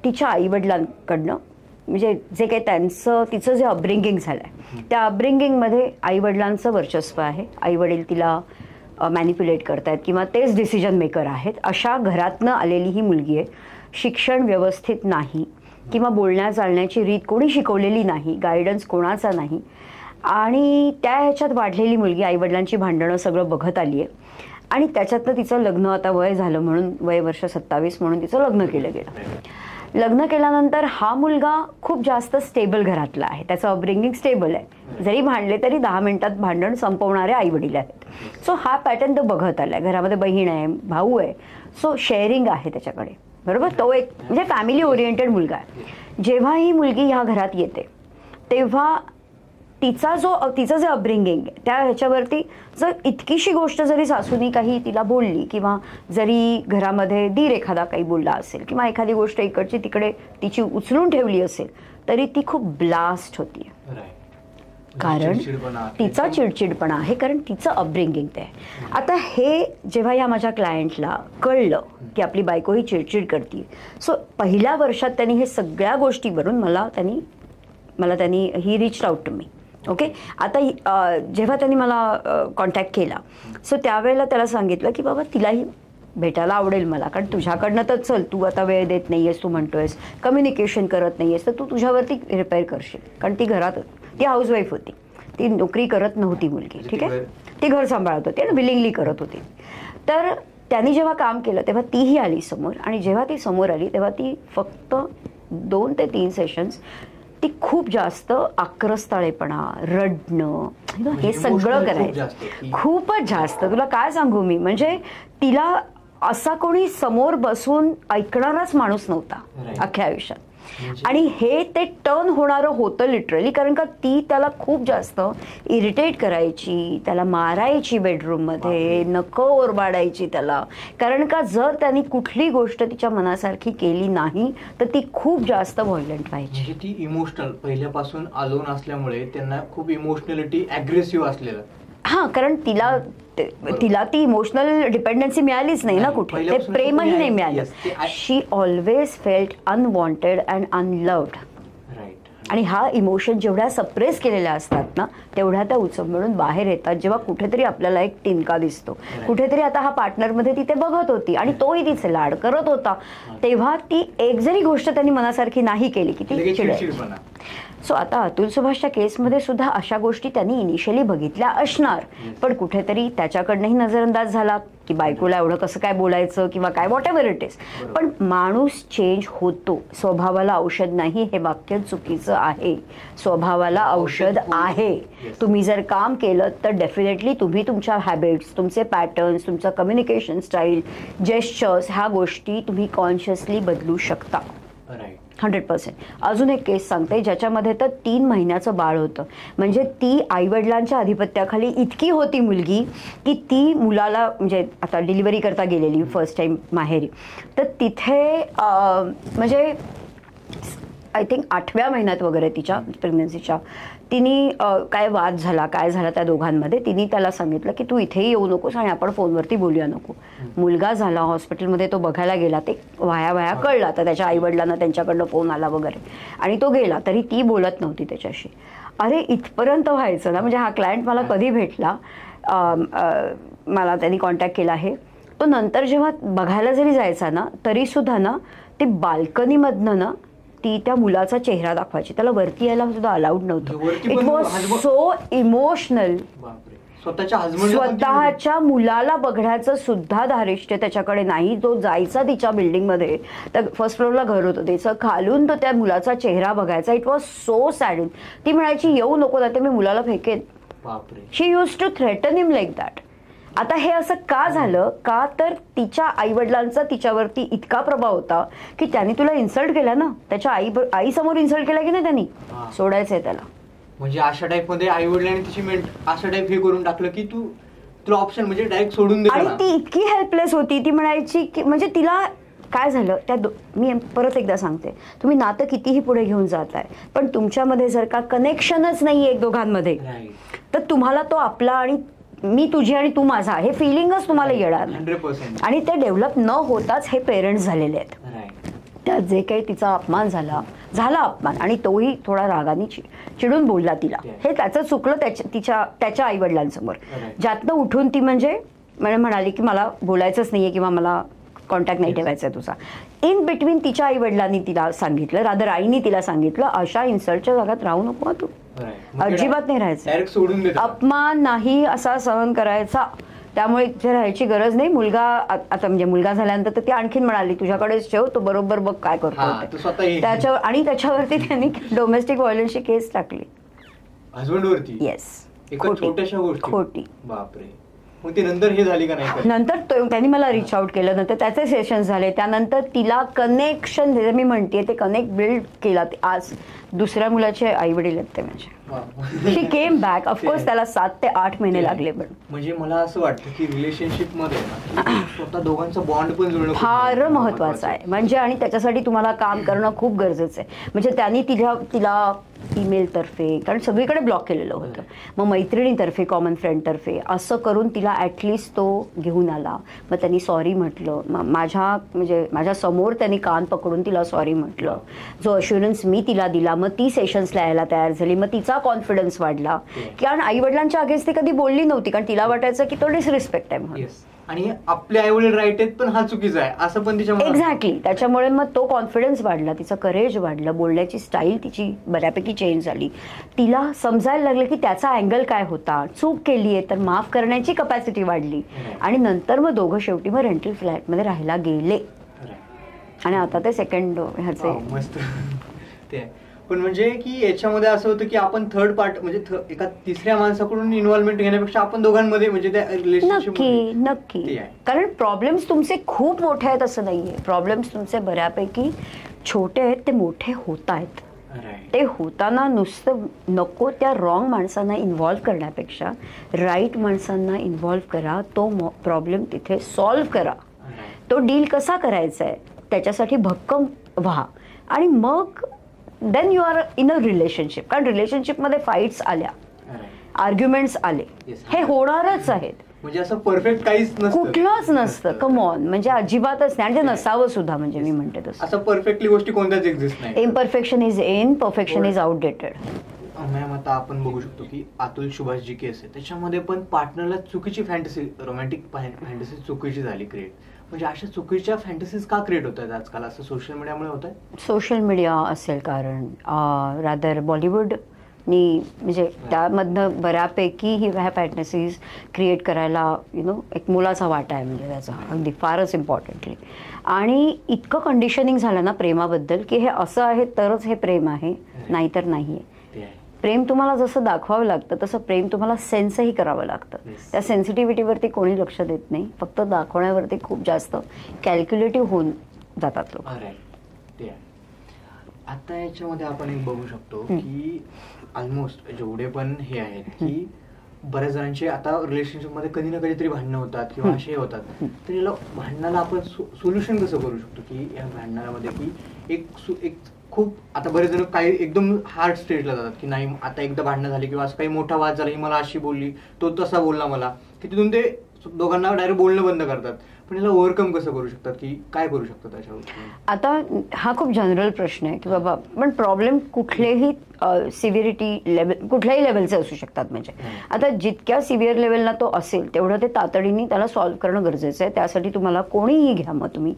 तिच्या आईवडिलांकडनं, म्हणजे जे काही तिचं जे अपब्रिंगिंग झालं आहे त्या अपब्रिंगिंगमध्ये आईवडिलांचं वर्चस्व आहे. आईवडील तिला मॅनिप्युलेट करतायत किंवा तेच डिसिजन मेकर आहेत. अशा घरातनं आलेली ही मुलगी आहे. शिक्षण व्यवस्थित नाही किंवा बोलण्या चालण्याची रीत कोणी शिकवलेली नाही, गायडन्स कोणाचा नाही, आणि त्या ह्याच्यात वाढलेली मुलगी आईवडिलांची भांडणं सगळं बघत आली आहे. आणि त्याच्यातनं तिचं लग्न, आता वय झालं म्हणून, वय वर्ष 27 म्हणून तिचं लग्न केलं गेलं. लग्न केल्यानंतर हा मुलगा खूप जास्त स्टेबल घरातला आहे, त्याचं अपब्रिंगिंग स्टेबल आहे. जरी भांडले तरी 10 मिनिटात भांडण संपवणारे आईवडील आहेत. सो हा पॅटर्न तो बघत आलाय. घरामध्ये बहीण आहे, भाऊ आहे, सो शेअरिंग आहे त्याच्याकडे, बरोबर. तो एक म्हणजे फॅमिली ओरिएंटेड मुलगा आहे. जेव्हा ही मुलगी ह्या घरात येते तेव्हा तिचं जे अपब्रिंगिंग आहे त्या ह्याच्यावरती जर इतकीशी गोष्ट जरी सासूनी काही तिला बोलली किंवा जरी घरामध्ये दीर एखादा काही बोलला असेल किंवा एखादी गोष्ट इकडची तिकडे तिची उचलून ठेवली असेल तरी ती खूप ब्लास्ट होती, कारण तिचा चिडचिडपणा आहे, कारण तिचं अपब्रिंगिंग ते आहे. आता हे जेव्हा या माझ्या क्लायंटला कळलं की आपली बायको ही चिडचिड करते, सो पहिल्या वर्षात त्यांनी हे सगळ्या गोष्टीवरून मला त्यांनी he reached out to me. Okay. आता जेव्हा त्यांनी मला कॉन्टॅक्ट केला, सो त्यावेळेला त्याला सांगितलं की बाबा तिलाही भेटायला आवडेल मला, कारण तुझ्याकडनं तर चल, तू आता वेळ देत नाही आहेस, तू म्हणतोयस कम्युनिकेशन करत नाही आहेस, तर तू तुझ्यावरती रिपेअर करशील. कारण ती हाऊसवाईफ होती, ती नोकरी करत नव्हती मुलगी, ठीक आहे, ती घर सांभाळत होती आणि विलिंगली करत होती. तर त्यांनी जेव्हा काम केलं तेव्हा तीही आली समोर, आणि जेव्हा ती समोर आली तेव्हा ती फक्त 2 ते 3 सेशन्स ती खूप जास्त आक्रस्ताळेपणा, रडणं, हे सगळं करायचं, खूपच जास्त. तुला काय सांगू मी, म्हणजे तिला असा कोणी समोर बसून ऐकणाराच माणूस नव्हता अख्ख्या आयुष्यात. आणि हे ते टर्न होणारं होतं लिटरली, कारण का ती त्याला खूप जास्त इरिटेट करायची, त्याला मारायची बेडरूममध्ये, नखं ओरबाडायची त्याला, कारण का जर त्यांनी कुठली गोष्ट तिच्या मनासारखी केली नाही तर ती खूप जास्त व्हायलंट व्हायची. म्हणजे ती इमोशनल पहिल्यापासून अलोन असल्यामुळे त्यांना खूप इमोशनॅलिटी अग्रेसिव्ह असलेलं. हां, कारण तिला ती इमोशनल डिपेंडन्सी मिळालीच नाही ना कुठे, ते प्रेमही नाही मिळालं. शी always felt unwanted and unloved. आणि हा इमोशन जेवढ्या सप्रेस केलेल्या असतात ना तेवढ्या त्या उचंबळून बाहेर येतात जेव्हा कुठेतरी आपल्याला एक टिनका दिसतो. कुठेतरी आता हा पार्टनरमध्ये ती ते बघत होती आणि तोही तिचे लाड करत होता, तेव्हा ती एक जरी गोष्ट त्यांनी मनासारखी नाही केली की ती चिडचिडपणा. सो आता अतुल सुभाषच्या केसमध्ये सुद्धा अशा गोष्टी त्यांनी इनिशियली बघितल्या असणार, पण कुठेतरी त्याच्याकडनंही नजरअंदाज झाला की बायकोला एवढं कसं काय बोलायचं किंवा काय, व्हॉट एव्हर इट इज. पण माणूस चेंज होतो, स्वभावाला औषध नाही हे वाक्य चुकीचं आहे. स्वभावाला औषध आहे. तुम्ही जर काम केलं तर डेफिनेटली तुम्ही तुमच्या हॅबिट्स, तुमचे पॅटर्न्स, तुमचं कम्युनिकेशन स्टाईल, जेस्चर्स, ह्या गोष्टी तुम्ही कॉन्शियसली बदलू शकता. 100%. अजून एक केस सांगते ज्याच्यामध्ये तर 3 महिन्याचं बाळ होतं. म्हणजे ती आईवडिलांच्या आधिपत्याखाली इतकी होती मुलगी की ती मुलाला, म्हणजे आता डिलिव्हरी करता गेलेली फर्स्ट टाइम माहेरी, तर तिथे म्हणजे आय थिंक 8व्या महिन्यात वगैरे तिच्या प्रेग्नन्सीच्या तिने काय वाद झाला, काय झाला त्या दोघांमध्ये. तिने त्याला सांगितलं की तू इथेही येऊ नकोस आणि आपण फोनवरती बोलूया नको. मुलगा झाला, हॉस्पिटलमध्ये तो बघायला गेला, ते वाया कळला, तर त्याच्या आईवडिलांना त्यांच्याकडनं फोन आला वगैरे आणि तो गेला, तरी ती बोलत नव्हती त्याच्याशी. अरे इथपर्यंत व्हायचं ना. म्हणजे हा क्लायंट मला कधी भेटला, मला त्यांनी कॉन्टॅक्ट केला आहे, तो नंतर जेव्हा बघायला जरी जायचा ना तरी सुद्धा ना ते बाल्कनीमधनं ना ती त्या मुलाचा चेहरा दाखवायची, त्याला वरती यायला सुद्धा अलाउड नव्हतं. It was so emotional. स्वतःच्या मुलाला बघण्याचं सुद्धा धारिष्ट्य त्याच्याकडे नाही. तो जायचा तिच्या बिल्डिंगमध्ये, तर फर्स्ट फ्लोअरला घर होतं त्याचं, खालून तो त्या मुलाचा चेहरा बघायचा. It was so sad. ती म्हणायची येऊ नको ना, ते मी मुलाला फेकेन. She use to threaten him like that. आता हे असं का झालं, का तर तिच्या आईवडिलांचा तिच्यावरती इतका प्रभाव होता की त्यांनी तुला इन्सल्ट केला ना, त्याच्या आई समोर इन्सल्ट केला की नाही, त्यांनी सोडायचंय त्याला. म्हणजे अशा टाईप मध्ये आई वडिलांनी तिची अशा टाईप हे करून टाकलं की तुला ऑप्शन म्हणजे डायरेक्ट सोडून दे. आणि ती इतकी हेल्पलेस होती. ती म्हणायची की म्हणजे तिला काय झालं त्या मी परत एकदा सांगते, तुम्ही नातं कितीही पुढे घेऊन जाताय पण तुमच्यामध्ये जर का कनेक्शनच नाही एक दोघांमध्ये, तर तुम्हाला तो आपला आणि मी तुझी आणि तू माझा हे फिलिंगच तुम्हाला येणार नाही. आणि ते डेव्हलप न होताच हे पेरेंट्स झालेले आहेत. त्यात जे काही तिचा अपमान झाला अपमान, आणि तोही थोडा रागाने चिडून बोलला तिला. हे त्याचं चुकलं त्याच्या आई वडिलांसमोर. ज्यातनं उठून ती म्हणजे म्हणाली की मला बोलायचंच नाहीये किंवा मला कॉन्टॅक्ट नाही ठेवायचा तुझा. इन बिटवीन तिच्या आई वडिलांनी तिला सांगितलं, रादर आईनी तिला सांगितलं, अशा इन्सल्टच्या जागात राहू नको तू, अजिबात नाही राहायचं, अपमान नाही असा सहन करायचा, त्यामुळे इथे राहायची गरज नाही. मुलगा आता म्हणजे मुलगा झाल्यानंतर तर ती आणखीन म्हणाली तुझ्याकडेच ठेव, तो बरोबर बघ काय करतो त्याच्यावर. आणि त्याच्यावरती त्यांनी डोमेस्टिक व्हायलन्सची केस टाकली हजबंडवरती. येस, छोट्याशा गोष्टी. खोटी. बापरे. मग ते नंतर हे झाली का नाही? नंतर त्यांनी मला रीच आउट केलं, नंतर त्याचे सेशन झाले, त्यानंतर तिला कनेक्शन मी म्हणते ते कनेक्ट बिल्ड केला. आज दुसऱ्या मुलाचे आई वडील आहेत ते म्हणजे शी केम बॅक. ऑफकोर्स त्याला 7 ते 8 महिने लागले. पण म्हणजे मला असं वाटतं की रिलेशनशिप मध्ये स्वतः दोघांचा बॉन्ड पण जुळणं फार महत्वाचं आहे. म्हणजे आणि त्याच्यासाठी तुम्हाला काम करणं खूप गरजेचं आहे. म्हणजे त्यांनी तिला ईमेल तर्फे, कारण सगळीकडे ब्लॉक केलेलं होतं, मग मैत्रिणीतर्फे, कॉमन फ्रेंडतर्फे असं करून तिला ॲटलिस्ट तो घेऊन आला. मग त्यांनी सॉरी म्हटलं, माझ्या समोर त्यांनी कान पकडून तिला सॉरी म्हटलं. जो अश्युरन्स मी तिला दिला, मग ती सेशन्सला यायला तयार झाली, मग तिचा कॉन्फिडन्स वाढला. कारण आई वडिलांच्या अगेन्स्ट ती कधी बोलली नव्हती, कारण तिला वाटायचं की तो डिसरिस्पेक्ट आहे म्हणून, आणि आपले आई वडील राईट आहेत पण हा चुकीचा आहे असं पण तिच्या. एक्झॅक्टली. त्याच्यामुळे मग तो कॉन्फिडन्स वाढला, तिचं करेज वाढलं, बोलण्याची स्टाईल तिची बऱ्यापैकी चेंज झाली. तिला समजायला लागलं की त्याचा अँगल काय होता, चूक केली आहे तर माफ करण्याची कपॅसिटी वाढली. आणि नंतर मग दोघं शेवटी मग रेंटल फ्लॅटमध्ये राहायला गेले, आणि आता ते सेकंड ह्याचे. मस्त. ते पण म्हणजे की याच्यामध्ये असं होतं की आपण थर्ड पार्ट म्हणजे एका तिसऱ्या माणसाकडून इन्व्हॉल्वमेंट घेण्यापेक्षा आपण दोघांमध्ये म्हणजे त्या रिलेशनशिप. नक्की. कारण प्रॉब्लेम्स तुमचे खूप मोठे आहेत असं नाहीये, प्रॉब्लेम्स तुमचे बऱ्यापैकी छोटे आहेत, ते मोठे होत आहेत. ते होताना नुसतं नको त्या रॉंग माणसांना इन्व्हॉल्व करण्यापेक्षा राईट माणसांना इन्व्हॉल्व करा, तो प्रॉब्लेम तिथे सॉल्व्ह करा, तो डील कसा करायचा आहे त्याच्यासाठी भक्कम व्हा, आणि मग then you are in a relationship. कारण रिलेशनशिपमध्ये फाईट्स आल्या, आर्ग्युमेंट्स आले, हे होणारच आहेत. म्हणजे असं परफेक्ट काहीच नसतं, कुठलंच नसतं. कम ऑन, म्हणजे अजिबातच नाही, आणि ते नसावं सुद्धा. म्हणजे मी म्हणते तसं असं परफेक्टली गोष्टी कोणत्याच एक्झिस्ट नाही. Imperfection is in, perfection is outdated. Ma'am आता आपण बघू शकतो की अतुल सुभाष जी केस आहे त्याच्यामध्ये पण पार्टनरला चुकीची फॅन्टसी, रोमॅन्टिक फॅन्टसी चुकीची झाली क्रिएट. म्हणजे अशा चुकीच्या फॅन्टसीज का क्रिएट होत आहेत आजकाल? असं सोशल मीडियामुळे होत आहे? सोशल मीडिया असेल कारण, रादर बॉलिवूडनी म्हणजे त्यामधनं बऱ्यापैकी ह्या फॅन्टसीज क्रिएट करायला एक मुलाचा वाटा आहे म्हणजे त्याचा अगदी फारच इम्पॉर्टंटली. आणि इतकं कंडिशनिंग झालं ना प्रेमाबद्दल की हे असं आहे तरच हे प्रेम आहे, नाहीतर नाही आहे. प्रेम तुम्हाला जसं दाखवावं लागतं तसं प्रेम तुम्हाला सेन्सही करावं लागतं. त्या सेन्सिटिव्हिटीवरती कोणी लक्ष देत नाही, फक्त दाखवण्यावरती खूप जास्त कॅल्क्युलेटिव्ह होऊन जातात लोक. आता याच्यामध्ये आपण एक बघू शकतो की ऑलमोस्ट जेवढे पण हे आहेत की बऱ्याच जणांचे आता रिलेशनशिपमध्ये कधी ना कधीतरी भांडणं होतात किंवा असे होतात, तर याला भांडणाला आपण सोल्युशन कसं करू शकतो की या भांडणामध्ये की एक खूप आता बरेच जण काही एकदम हार्ड स्टेजला जातात की नाही आता एकदा भांडणं झाली किंवा असं काही मोठा वाद झाला, ही मला अशी बोलली, तो तसा बोलला मला, की तिथून ते दोघांना डायरेक्ट बोलणं बंद करतात. पण याला ओव्हरकम कसं करू शकतात, की काय करू शकतात त्याच्यावर? आता हा खूप जनरल प्रश्न आहे की बाबा, पण प्रॉब्लेम कुठलेही सिव्हिरिटी लेवल, कुठल्याही लेवलचे असू शकतात. म्हणजे आता जितक्या सिव्हिअर लेवलला तो असेल तेवढं ते तातडीने त्याला सॉल्व्ह करणं गरजेचं आहे. त्यासाठी तुम्हाला कोणीही घ्या, मग तुम्ही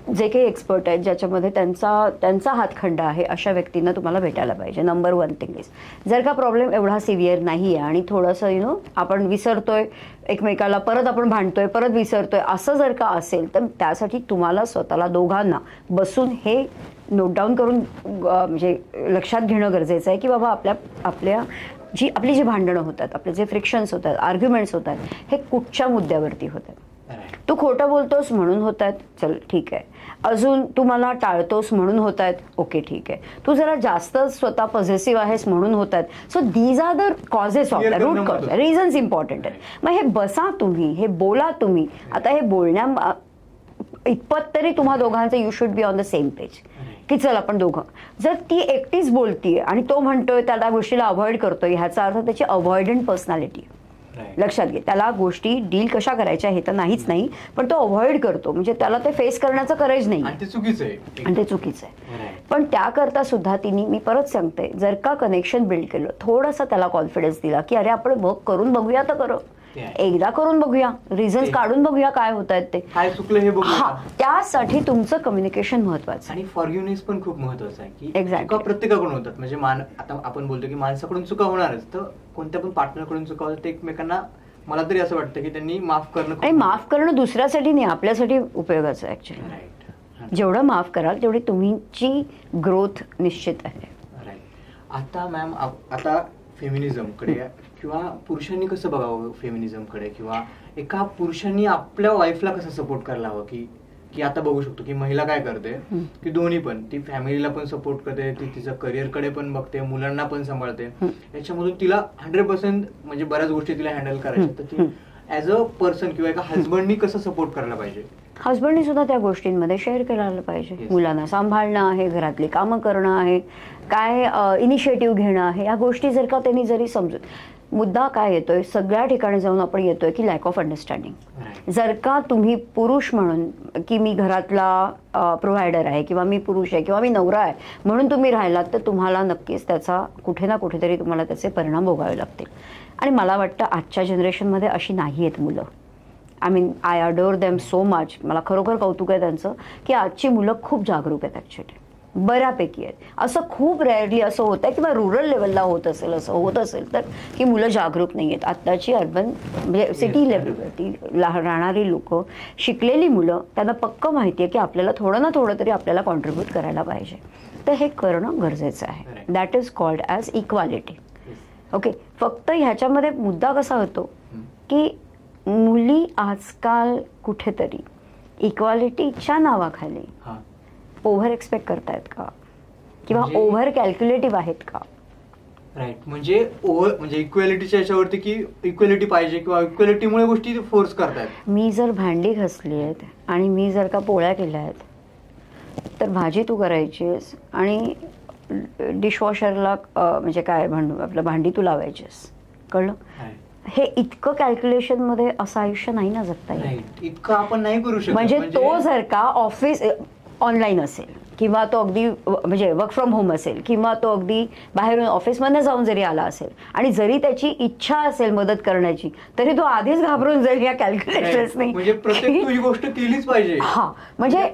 जे काही एक्सपर्ट आहेत ज्याच्यामध्ये त्यांचा हातखंडा आहे अशा व्यक्तींना तुम्हाला भेटायला पाहिजे. नंबर 1 थिंग इज, जर का प्रॉब्लेम एवढा सिव्हिअर नाही आहे आणि थोडंसं आपण विसरतोय एकमेकाला, परत आपण भांडतोय, परत विसरतोय, असं जर का असेल तर त्यासाठी तुम्हाला स्वतःला दोघांना बसून हे नोट डाऊन करून म्हणजे लक्षात घेणं गरजेचं आहे की बाबा आपली जी भांडणं होतात, आपले जे फ्रिक्शन्स होतात, आर्ग्युमेंट्स होतात, हे कुठच्या मुद्द्यावरती होतात. तू खोटं बोलतोस म्हणून होत आहेत, चल ठीक आहे. अजून तू मला टाळतोस म्हणून होत आहेत, ओके ठीक आहे. तू जरा जास्त स्वतः पॉझिटिव्ह आहेस म्हणून होत आहेत. So these are the causes of the root cause, reasons important आहेत. मग हे बसा तुम्ही, हे बोला तुम्ही. आता हे बोलण्या इतपत तरी तुम्हा दोघांचं you should be on the same page की चल आपण दोघं. जर ती एकटीच बोलतीये आणि तो म्हणतोय त्या गोष्टीला अवॉइड करतोय, ह्याचा अर्थ त्याची अवॉइडंट पर्सनॅलिटी. लक्षात घे. त्याला गोष्टी डील कशा करायच्या हे तर नाहीच नाही, पण तो अवॉइड करतो. म्हणजे त्याला ते फेस करण्याचं करेज नाही आणि ते चुकीचं आहे. आणि ते चुकीचं आहे. पण त्याकरता सुद्धा तिने, मी परत सांगते, जर का कनेक्शन बिल्ड केलं, थोडासा त्याला कॉन्फिडन्स दिला की अरे आपण वर्क करून बघूया, तर करू एकदा करून बघूया, रिझन्स काढून बघूया काय होत आहेत ते, काय चुकलं हे बघूया. त्यासाठी तुमचं कम्युनिकेशन महत्वाचं आणि फॉरगिव्हनेस पण खूप महत्वाचं आहे की Exactly. चुका प्रत्येकाकडून होतात. म्हणजे आता आपण बोलतो की माणसाकडून चुका होणारच, तर कोणत्या पण पार्टनरकडून चुका होतात, ते एकमेकांना मला तरी असं वाटतं की त्यांनी माफ करणं. आणि माफ करणं दुसऱ्यासाठी नाही, आपल्यासाठी उपयोगाचं आहे ऍक्च्युली. राईट. जेवढं माफ कराल तेवढी तुमची ग्रोथ निश्चित आहे. राईट. आता मॅम आता फेमिनिझम कडे किंवा पुरुषांनी कसं बघावं फेमिनिझम कडे, किंवा एका पुरुषांनी आपल्या वाईफला कसं सपोर्ट करायला हवं, की आता बघू शकतो की महिला काय करते की दोन्ही पण, ती फॅमिलीला पण सपोर्ट करते, ती तिचं करिअर कडे पण बघते, मुलांना पण सांभाळते, याच्यामधून तिला 100% म्हणजे बऱ्याच गोष्टी तिला हँडल करायच्या. तर ती ऍज अ पर्सन किंवा एका हजबंडनी कसं सपोर्ट करायला पाहिजे? हजबंडनी सुद्धा त्या गोष्टींमध्ये शेअर करायला पाहिजे. मुलांना सांभाळणं आहे, घरातली कामं करणं आहे, काय इनिशिएटिव्ह घेणं आहे, या गोष्टी जर का त्यांनी जरी समजून, मुद्दा काय येतोय सगळ्या ठिकाणी जाऊन आपण येतोय की लॅक ऑफ अंडरस्टँडिंग. जर का तुम्ही पुरुष म्हणून की मी घरातला प्रोव्हायडर आहे किंवा मी पुरुष आहे किंवा मी नवरा आहे म्हणून तुम्ही राहिलात, तर तुम्हाला नक्कीच त्याचा कुठे ना कुठेतरी तुम्हाला त्याचे परिणाम भोगावे लागतील. आणि मला वाटतं आजच्या जनरेशनमध्ये अशी नाही आहेत मुलं. I adore them so much. मला खरोखर कौतुक आहे त्यांचं की आजची मुलं खूप जागरूक आहेत ॲक्च्युली, बऱ्यापैकी आहेत. असं खूप रेअरली असं होतं किंवा रुरल लेवलला होत असेल, असं होत असेल तर की मुलं जागरूक नाही आहेत. आत्ताची अर्बन म्हणजे सिटी लेवलवरती राहणारी लोक, शिकलेली मुलं, त्यांना पक्क माहिती आहे की आपल्याला थोडं ना थोडं तरी आपल्याला कॉन्ट्रीब्यूट करायला पाहिजे. तर हे करणं गरजेचं आहे. That is called as equality. Okay. फक्त ह्याच्यामध्ये मुद्दा कसा होतो की मुली आजकाल कुठेतरी इक्वालिटीच्या नावाखाली ओव्हर एक्सपेक्ट करतायत का, किंवा ओव्हर कॅल्क्युलेटिव्ह आहेत का? राईट. म्हणजे इक्वेलिटीच्या याच्यावरती की इक्वेलिटी पाहिजे किंवा इक्वेलिटीमुळे गोष्टी फोर्स करतात. मी जर भांडी घासली आहेत आणि मी जर का पोळ्या केल्या आहेत तर भाजी तू करायचीस आणि डिशवॉशरला म्हणजे काय आपलं भांडी तू लावायचीस. कळलं? हे इतकं कॅल्क्युलेशन मध्ये असं आयुष्य नाही ना जगता येत. इतकं आपण नाही करू शकत. म्हणजे तो जर का ऑफिस ऑनलाईन असेल किंवा तो अगदी म्हणजे वर्क फ्रॉम होम असेल किंवा तो अगदी बाहेरून ऑफिसमधनं जाऊन जरी आला असेल आणि जरी त्याची इच्छा असेल मदत करण्याची, तरी तो आधीच घाबरून जाईल या कॅल्क्युलेशन्सनी. म्हणजे प्रत्येक ही गोष्ट केलीच पाहिजे. हा म्हणजे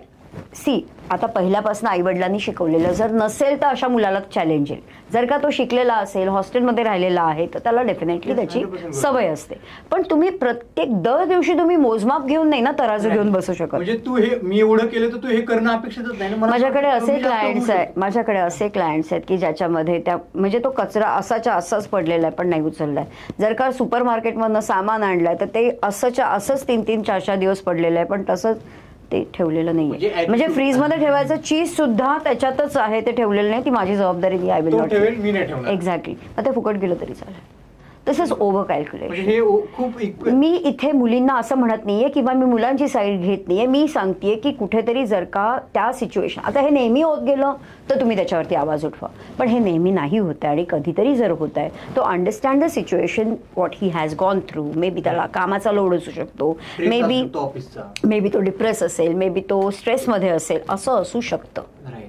आता पहिल्यापासून आईवडिलांनी शिकवलेलं जर नसेल तर अशा मुलाला चॅलेंज येईल. जर का तो शिकलेला असेल, हॉस्टेलमध्ये राहिलेला आहे, तर त्याला डेफिनेटली त्याची सवय असते. पण तुम्ही प्रत्येक दर दिवशी तुम्ही मोजमाप घेऊन नाही ना तराजू घेऊन बसू शकत. म्हणजे तू हे मी एवढं केलं तर तू हे करणं अपेक्षितच नाही. माझ्याकडे असे क्लायंट्स आहेत की ज्याच्यामध्ये त्या म्हणजे तो कचरा असाच्या असाच पडलेला आहे पण नाही उचललाय. जर का सुपर मार्केटमधनं सामान आणलंय तर ते असंच्या असंच 3-3, 4-4 दिवस पडलेलं आहे पण तसंच ते ठेवलेलं नाहीये. म्हणजे फ्रीजमध्ये ठेवायचं चीज सुद्धा त्याच्यातच आहे, ते ठेवलेलं नाही. ती माझी जबाबदारी नाही. I will not. एक्झॅक्टली. ते फुकट गेलं तरी चालेल. तसंच ओव्हर कॅल्क्युलेशन. मी इथे मुलींना असं म्हणत नाहीये किंवा मी मुलांची साईड घेत नाहीये. मी सांगतेय की कुठेतरी जर का त्या सिच्युएशन, आता हे नेहमी होत गेलं तर तुम्ही त्याच्यावरती आवाज उठवा, पण हे नेहमी नाही होत आहे आणि कधीतरी जर होत आहे तो understand the situation what he has gone through. May be त्याला कामाचा लोड असू शकतो, मे बी तो डिप्रेस असेल, मे बी तो स्ट्रेसमध्ये असेल, असं असू शकतं.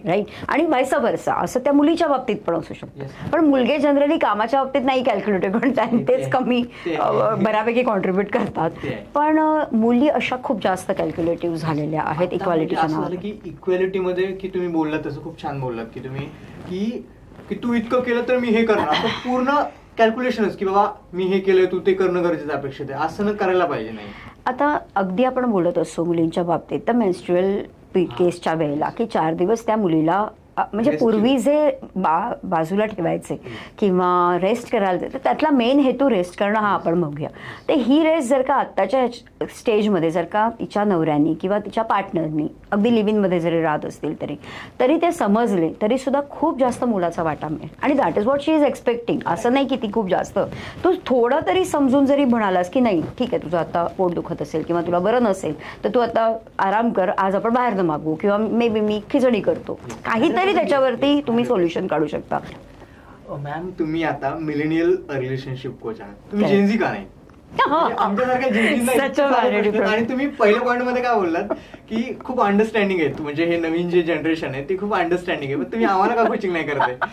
राईट. आणि व्हायस वर्सा असं त्या मुलीच्या बाबतीत पण असू शकतं. पण मुलगे जनरली कामाच्या बाबतीत नाही कॅल्क्युलेटिव्ह करतात, तेच कमी बऱ्यापैकी कॉन्ट्रीब्यूट करतात. पण मुली अशा खूप जास्त कॅल्क्युलेटिव्ह झालेल्या आहेत इक्वालिटीच्या नावाने. की इक्वेलिटीमध्ये की तुम्ही बोललात तसं खूप छान बोललात की तुम्ही की तू इतकं केलं तर मी हे करणार, पूर्ण कॅल्क्युलेशनच की बाबा मी हे केलंय तू ते करणं गरजेचं अपेक्षित आहे, असं करायला पाहिजे नाही. आता अगदी आपण बोलत असतो मुलींच्या बाबतीत तर मेन्स्ट्रुअल केसच्या वेळेला की 4 दिवस त्या मुलीला म्हणजे पूर्वी जे बाजूला ठेवायचे किंवा रेस्ट करायला तर त्यातला मेन हेतू रेस्ट करणं हा आपण बघूया. तर ही रेस्ट जर का आत्ताच्या स्टेजमध्ये जर का तिच्या नवऱ्यानी किंवा तिच्या पार्टनरनी अगदी लिव्हिंगमध्ये जरी राहत असतील तरी ते समजले तरी सुद्धा खूप जास्त मुलाचा वाटा मिळेल. आणि that is what she is expecting. असं नाही की ती खूप जास्त, तू थोडं तरी समजून जरी म्हणालास की नाही ठीक आहे तुझं आता पोट दुखत असेल किंवा तुला बरं नसेल तर तू आता आराम कर, आज आपण बाहेरनं मागू किंवा मे बी मी खिचडी करतो, काहीतरी त्याच्यावरती तुम्ही सोल्युशन काढू शकता. मॅम तुम्ही आता मिलेनियल रिलेशनशिप कोच आहात, तुम्ही जेनझी का नाही? आमच्यासारख्या जिंजींना. आणि तुम्ही पहिल्या पॉईंट मध्ये काय बोललात की खूप अंडरस्टँडिंग आहे, म्हणजे हे नवीन जे जनरेशन आहे ते खूप अंडरस्टँडिंग आहे, पण तुम्ही आम्हाला का कोचिंग नाही करत?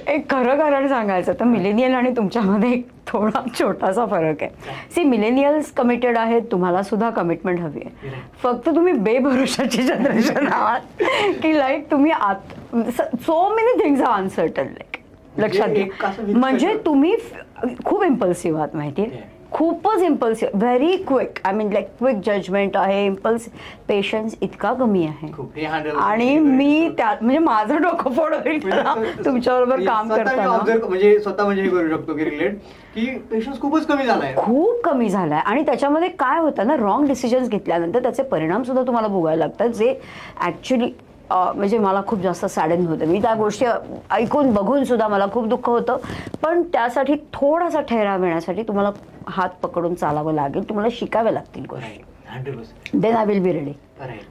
एक खरं कारण सांगायचं तर मिलेनियल आणि तुमच्यामध्ये एक थोडा छोटासा फरक आहे. सी, मिलेनियल्स कमिटेड आहेत, तुम्हाला सुद्धा कमिटमेंट हवी आहे. फक्त तुम्ही बेभरोशाची जनरेशन आहात की लाईक तुम्ही so many things are uncertain. Like लक्षात घ्या, म्हणजे तुम्ही खूप इम्पल्सिव्ह आहात माहितीये, खूपच impulsive, very quick. I mean like quick judgment आहे, पेशन्स इतका कमी आहे. आणि मी त्यात म्हणजे माझं डोकं फोड होईल तुमच्याबरोबर काम करताना. म्हणजे स्वतः म्हणजे हे करू शकतो की रिलेट की पेशन्स खूपच कमी झालाय, खूप कमी झालाय. आणि त्याच्यामध्ये काय होतं ना, रॉंग डिसिजन्स घेतल्यानंतर त्याचे परिणाम सुद्धा तुम्हाला भोगायला लागतात, जे ऍक्च्युली म्हणजे मला खूप जास्त सॅडन होतं. मी त्या गोष्टी ऐकून बघून सुद्धा मला खूप दुःख होतं. पण त्यासाठी थोडासा ठहराव येण्यासाठी तुम्हाला हात पकडून चालावं लागेल, तुम्हाला शिकाव्या लागतील गोष्टी. Then I will be ready,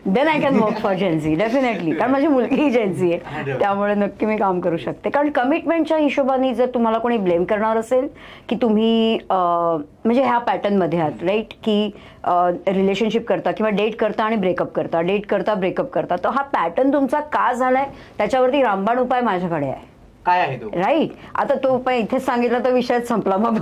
then I can work for Gen Z definitely. कारण माझी मुलगी जेन्झी आहे, त्यामुळे नक्की मी काम करू शकते. कारण कमिटमेंटच्या हिशोबाने जर तुम्हाला कोणी ब्लेम करणार असेल की तुम्ही म्हणजे ह्या पॅटर्नमध्ये आहात राईट, की रिलेशनशिप करता किंवा डेट करता आणि ब्रेकअप करता, डेट करता ब्रेकअप करता, तर हा पॅटर्न तुमचा का झालाय त्याच्यावरती रामबाण उपाय माझ्याकडे आहे. काय आहे तो? राईट. आता तो उपाय इथेच सांगितला तर विषयच संपला, मग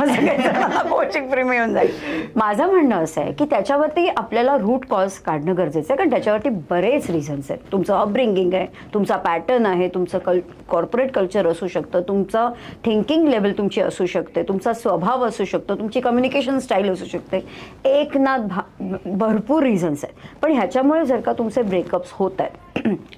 कोचिंग फ्री मिळून जाईल. माझं म्हणणं असं आहे की त्याच्यावरती आपल्याला रूट कॉज काढणं गरजेचं आहे, कारण त्याच्यावरती बरेच रिझन्स आहेत. तुमचं अपब्रिंगिंग आहे, तुमचा पॅटर्न आहे, तुमचं कॉर्पोरेट कल्चर असू शकतं, तुमचं थिंकिंग लेवल तुमची असू शकते, तुमचा स्वभाव असू शकतो, तुमची कम्युनिकेशन स्टाईल असू शकते. एक ना भरपूर रिझन्स आहेत. पण ह्याच्यामुळे जर का तुमचे ब्रेकअप्स होत आहेत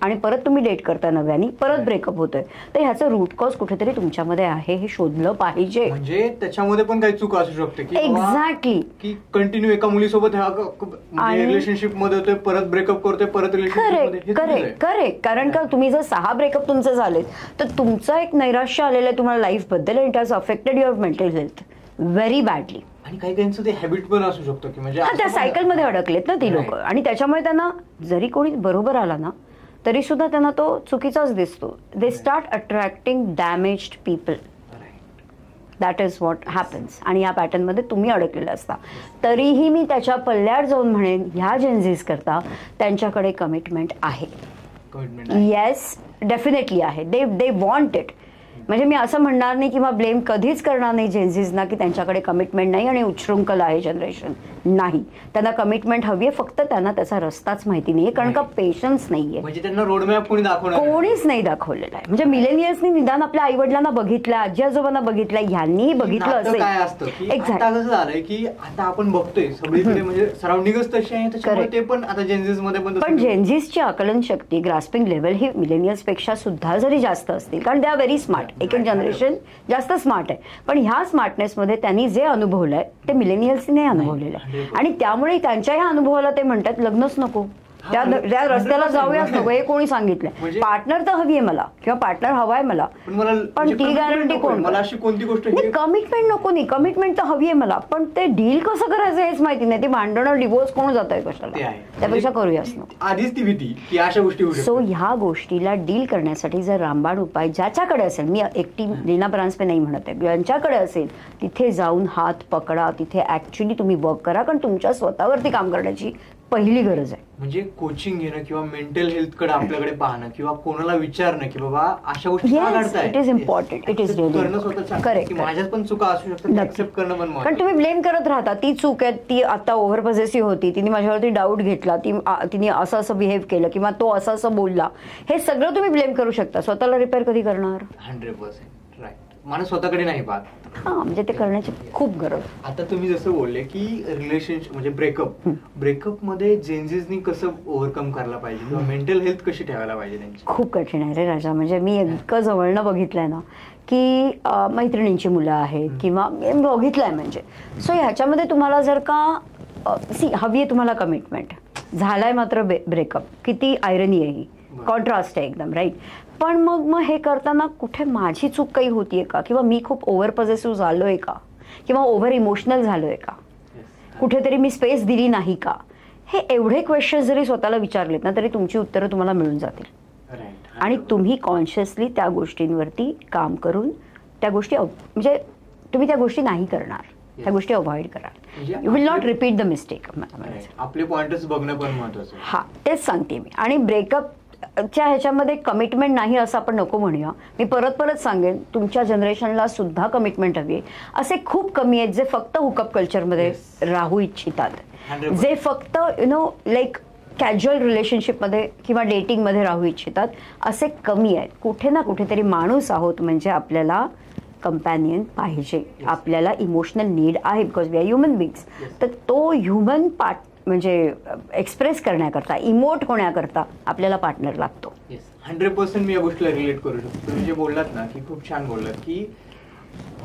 आणि परत तुम्ही डेट करता नव्याने, परत ब्रेकअप होतोय, तर ह्याचं रूट कॉज कुठेतरी तुमच्यामध्ये आहे हे शोधलं पाहिजे. म्हणजे त्याच्यामध्ये पण काही चूक असू शकते की एक्झॅक्टली, की कंटिन्यू एका मुलीसोबत रिलेशनशिप मध्ये होतोय, परत ब्रेकअप करतोय, परत रिलेशनशिप. करेक्ट. कारण का तुम्ही जर 6 ब्रेकअप तुमचे झालेत तर तुमचं एक नैराश्य आलेलं आहे तुम्हाला लाईफ बद्दल, it has affected your mental health very badly. आणि काही काहींचं ते हॅबिट पण असू शकतं की म्हणजे त्या सायकलमध्ये अडकलेत ना ती लोक, आणि त्याच्यामुळे त्यांना जरी कोणी बरोबर आला ना तरी सुद्धा त्यांना तो चुकीचाच दिसतो. They start attracting damaged people. That is what happens. आणि या पॅटर्नमध्ये तुम्ही अडकलेला असता. तरीही मी त्याच्या पल्ल्यावर जाऊन म्हणेन ह्या जेन्झीज करता त्यांच्याकडे कमिटमेंट आहे. येस, डेफिनेटली आहे. They want it. म्हणजे मी असं म्हणणार नाही किंवा ब्लेम कधीच करणार नाही जेन्झीजना की त्यांच्याकडे कमिटमेंट नाही आणि उच्छृंखल आहे जनरेशन. नाही, त्यांना कमिटमेंट हवी आहे, फक्त त्यांना त्याचा रस्ताच माहिती नाहीये, कारण का पेशन्स नाहीये. म्हणजे त्यांना रोडमॅप कोणीच नाही दाखवलेला आहे. म्हणजे मिलेनियल्सनी निदान आपल्या आई वडिलांना बघितलं, आजी आजोबांना बघितलं, ह्यांनीही बघितलं असेल. काय असतं एक्झॅक्ट झालंय की आता आपण बघतोय सगळीकडे म्हणजे सराउंडिंगच तशी आहे, त्याच्यामुळे ते पण आता जेन्झीज मध्ये पण जेन्झीजची आकलन शक्ती, ग्रास्पिंग लेवल ही मिलेनियल्स पेक्षा सुद्धा जरी जास्त असतील, कारण दे आर व्हेरी स्मार्ट. एक जनरेशन जास्त स्मार्ट आहे, पण ह्या स्मार्टनेसमध्ये त्यांनी जे अनुभवलंय ते मिलेनियल्सनी नाही अनुभवलेलं आहे. आणि त्यामुळे त्यांच्या ह्या अनुभवाला ते म्हणतात लग्नच नको, त्या रस्त्याला जाऊयाच नको. हे कोणी सांगितलंय? पार्टनर तर हवी आहे मला किंवा पार्टनर हवाय मला, पण ती गॅरंटी कोण? मला अशी कोणती गोष्ट कमिटमेंट नको नाही, कमिटमेंट तर हवी आहे मला, पण ते डील कसं करायचं हेच माहिती नाही. ते भांडणं डिवोर्स कोण जात आहे कशाला, त्यापेक्षा करूयाच नको. आधीच ती भीती की अशा गोष्टी. सो ह्या गोष्टीला डील करण्यासाठी जर रामबाण उपाय ज्याच्याकडे असेल, मी एकटी लीना परांजपे नाही म्हणत आहे, ज्यांच्याकडे असेल तिथे जाऊन हात पकडा, तिथे ऍक्च्युली तुम्ही वर्क करा, कारण तुमच्या स्वतःवरती काम करण्याची पहिली गरज आहे. म्हणजे कोचिंग घेणं किंवा मेंटल हेल्थ कडे आपल्याकडे पाहणं किंवा कोणाला विचारणं की बाबा अशा गोष्टी it is important. It is really correct. माझ्यात पण चुका असू शकतात, एक्सेप्ट करणं पण. कारण तुम्ही ब्लेम करत राहता, ती चूक आहे, ती आता ओव्हर पॉझेसिव्ह होती, तिने माझ्यावरती डाऊट घेतला, तिने असं असं बिहेव केलं किंवा तो असं असं बोलला, हे सगळं तुम्ही ब्लेम करू शकता. स्वतःला रिपेअर कधी करणार? 100% राईट. मला स्वतःकडे नाही पाहत. म्हणजे ते करण्याची खूप गरज. आता तुम्ही जसं बोलले की रिलेशनशिप म्हणजे ब्रेकअप मध्ये जेन्झीजनी कसं ओव्हरकम करायला पाहिजे किंवा मेंटल हेल्थ कशी ठेवायला पाहिजे त्यांची? खूप कठीण आहे रे राजा. म्हणजे मी इतकं जवळनं बघितलंय ना की मैत्रिणींची मुलं आहेत किंवा बघितलंय म्हणजे. सो ह्याच्यामध्ये तुम्हाला जर का हवी आहे तुम्हाला कमिटमेंट, झालाय मात्र ब्रेकअप, किती आयरनी आहे ही, कॉन्ट्रास्ट आहे एकदम राईट. पण मग हे करताना कुठे माझी चूक काही होतीये का, किंवा मी खूप ओव्हर पॉझेसिव्ह झालोय का, किंवा ओव्हर इमोशनल झालोय का, कुठेतरी मी स्पेस दिली नाही का, हे एवढे क्वेश्चन जरी स्वतःला विचारलेत ना तरी तुमची उत्तरं तुम्हाला मिळून जातील. आणि तुम्ही कॉन्शियसली त्या गोष्टींवरती काम करून त्या गोष्टी म्हणजे तुम्ही त्या गोष्टी नाही करणार. त्या गोष्टी अवॉइड करा. You will not repeat the mistake. आपले पॉइंटर्स बघणं पण महत्त्वाचं. हा, तेच सांगते मी. आणि ब्रेकअप च्या ह्याच्यामध्ये कमिटमेंट नाही असं आपण नको म्हणूया. मी परत सांगेन, तुमच्या जनरेशनला सुद्धा कमिटमेंट हवी आहे. असे खूप कमी आहेत जे फक्त हुकअप कल्चरमध्ये राहू इच्छितात, जे फक्त लाईक कॅज्युअल रिलेशनशिपमध्ये किंवा डेटिंगमध्ये राहू इच्छितात. असे कमी आहेत. कुठे ना कुठेतरी माणूस आहोत म्हणजे आपल्याला कंपॅनियन पाहिजे, आपल्याला इमोशनल नीड आहे, because we are human beings. तर तो ह्युमन पार्ट म्हणजे एक्सप्रेस करण्याकरता, इमोट होण्याकरता आपल्याला पार्टनर लागतो. 100% मी या गोष्टीला रिलेट करू शकतो. तुम्ही जे बोललात ना की खूप छान बोललात की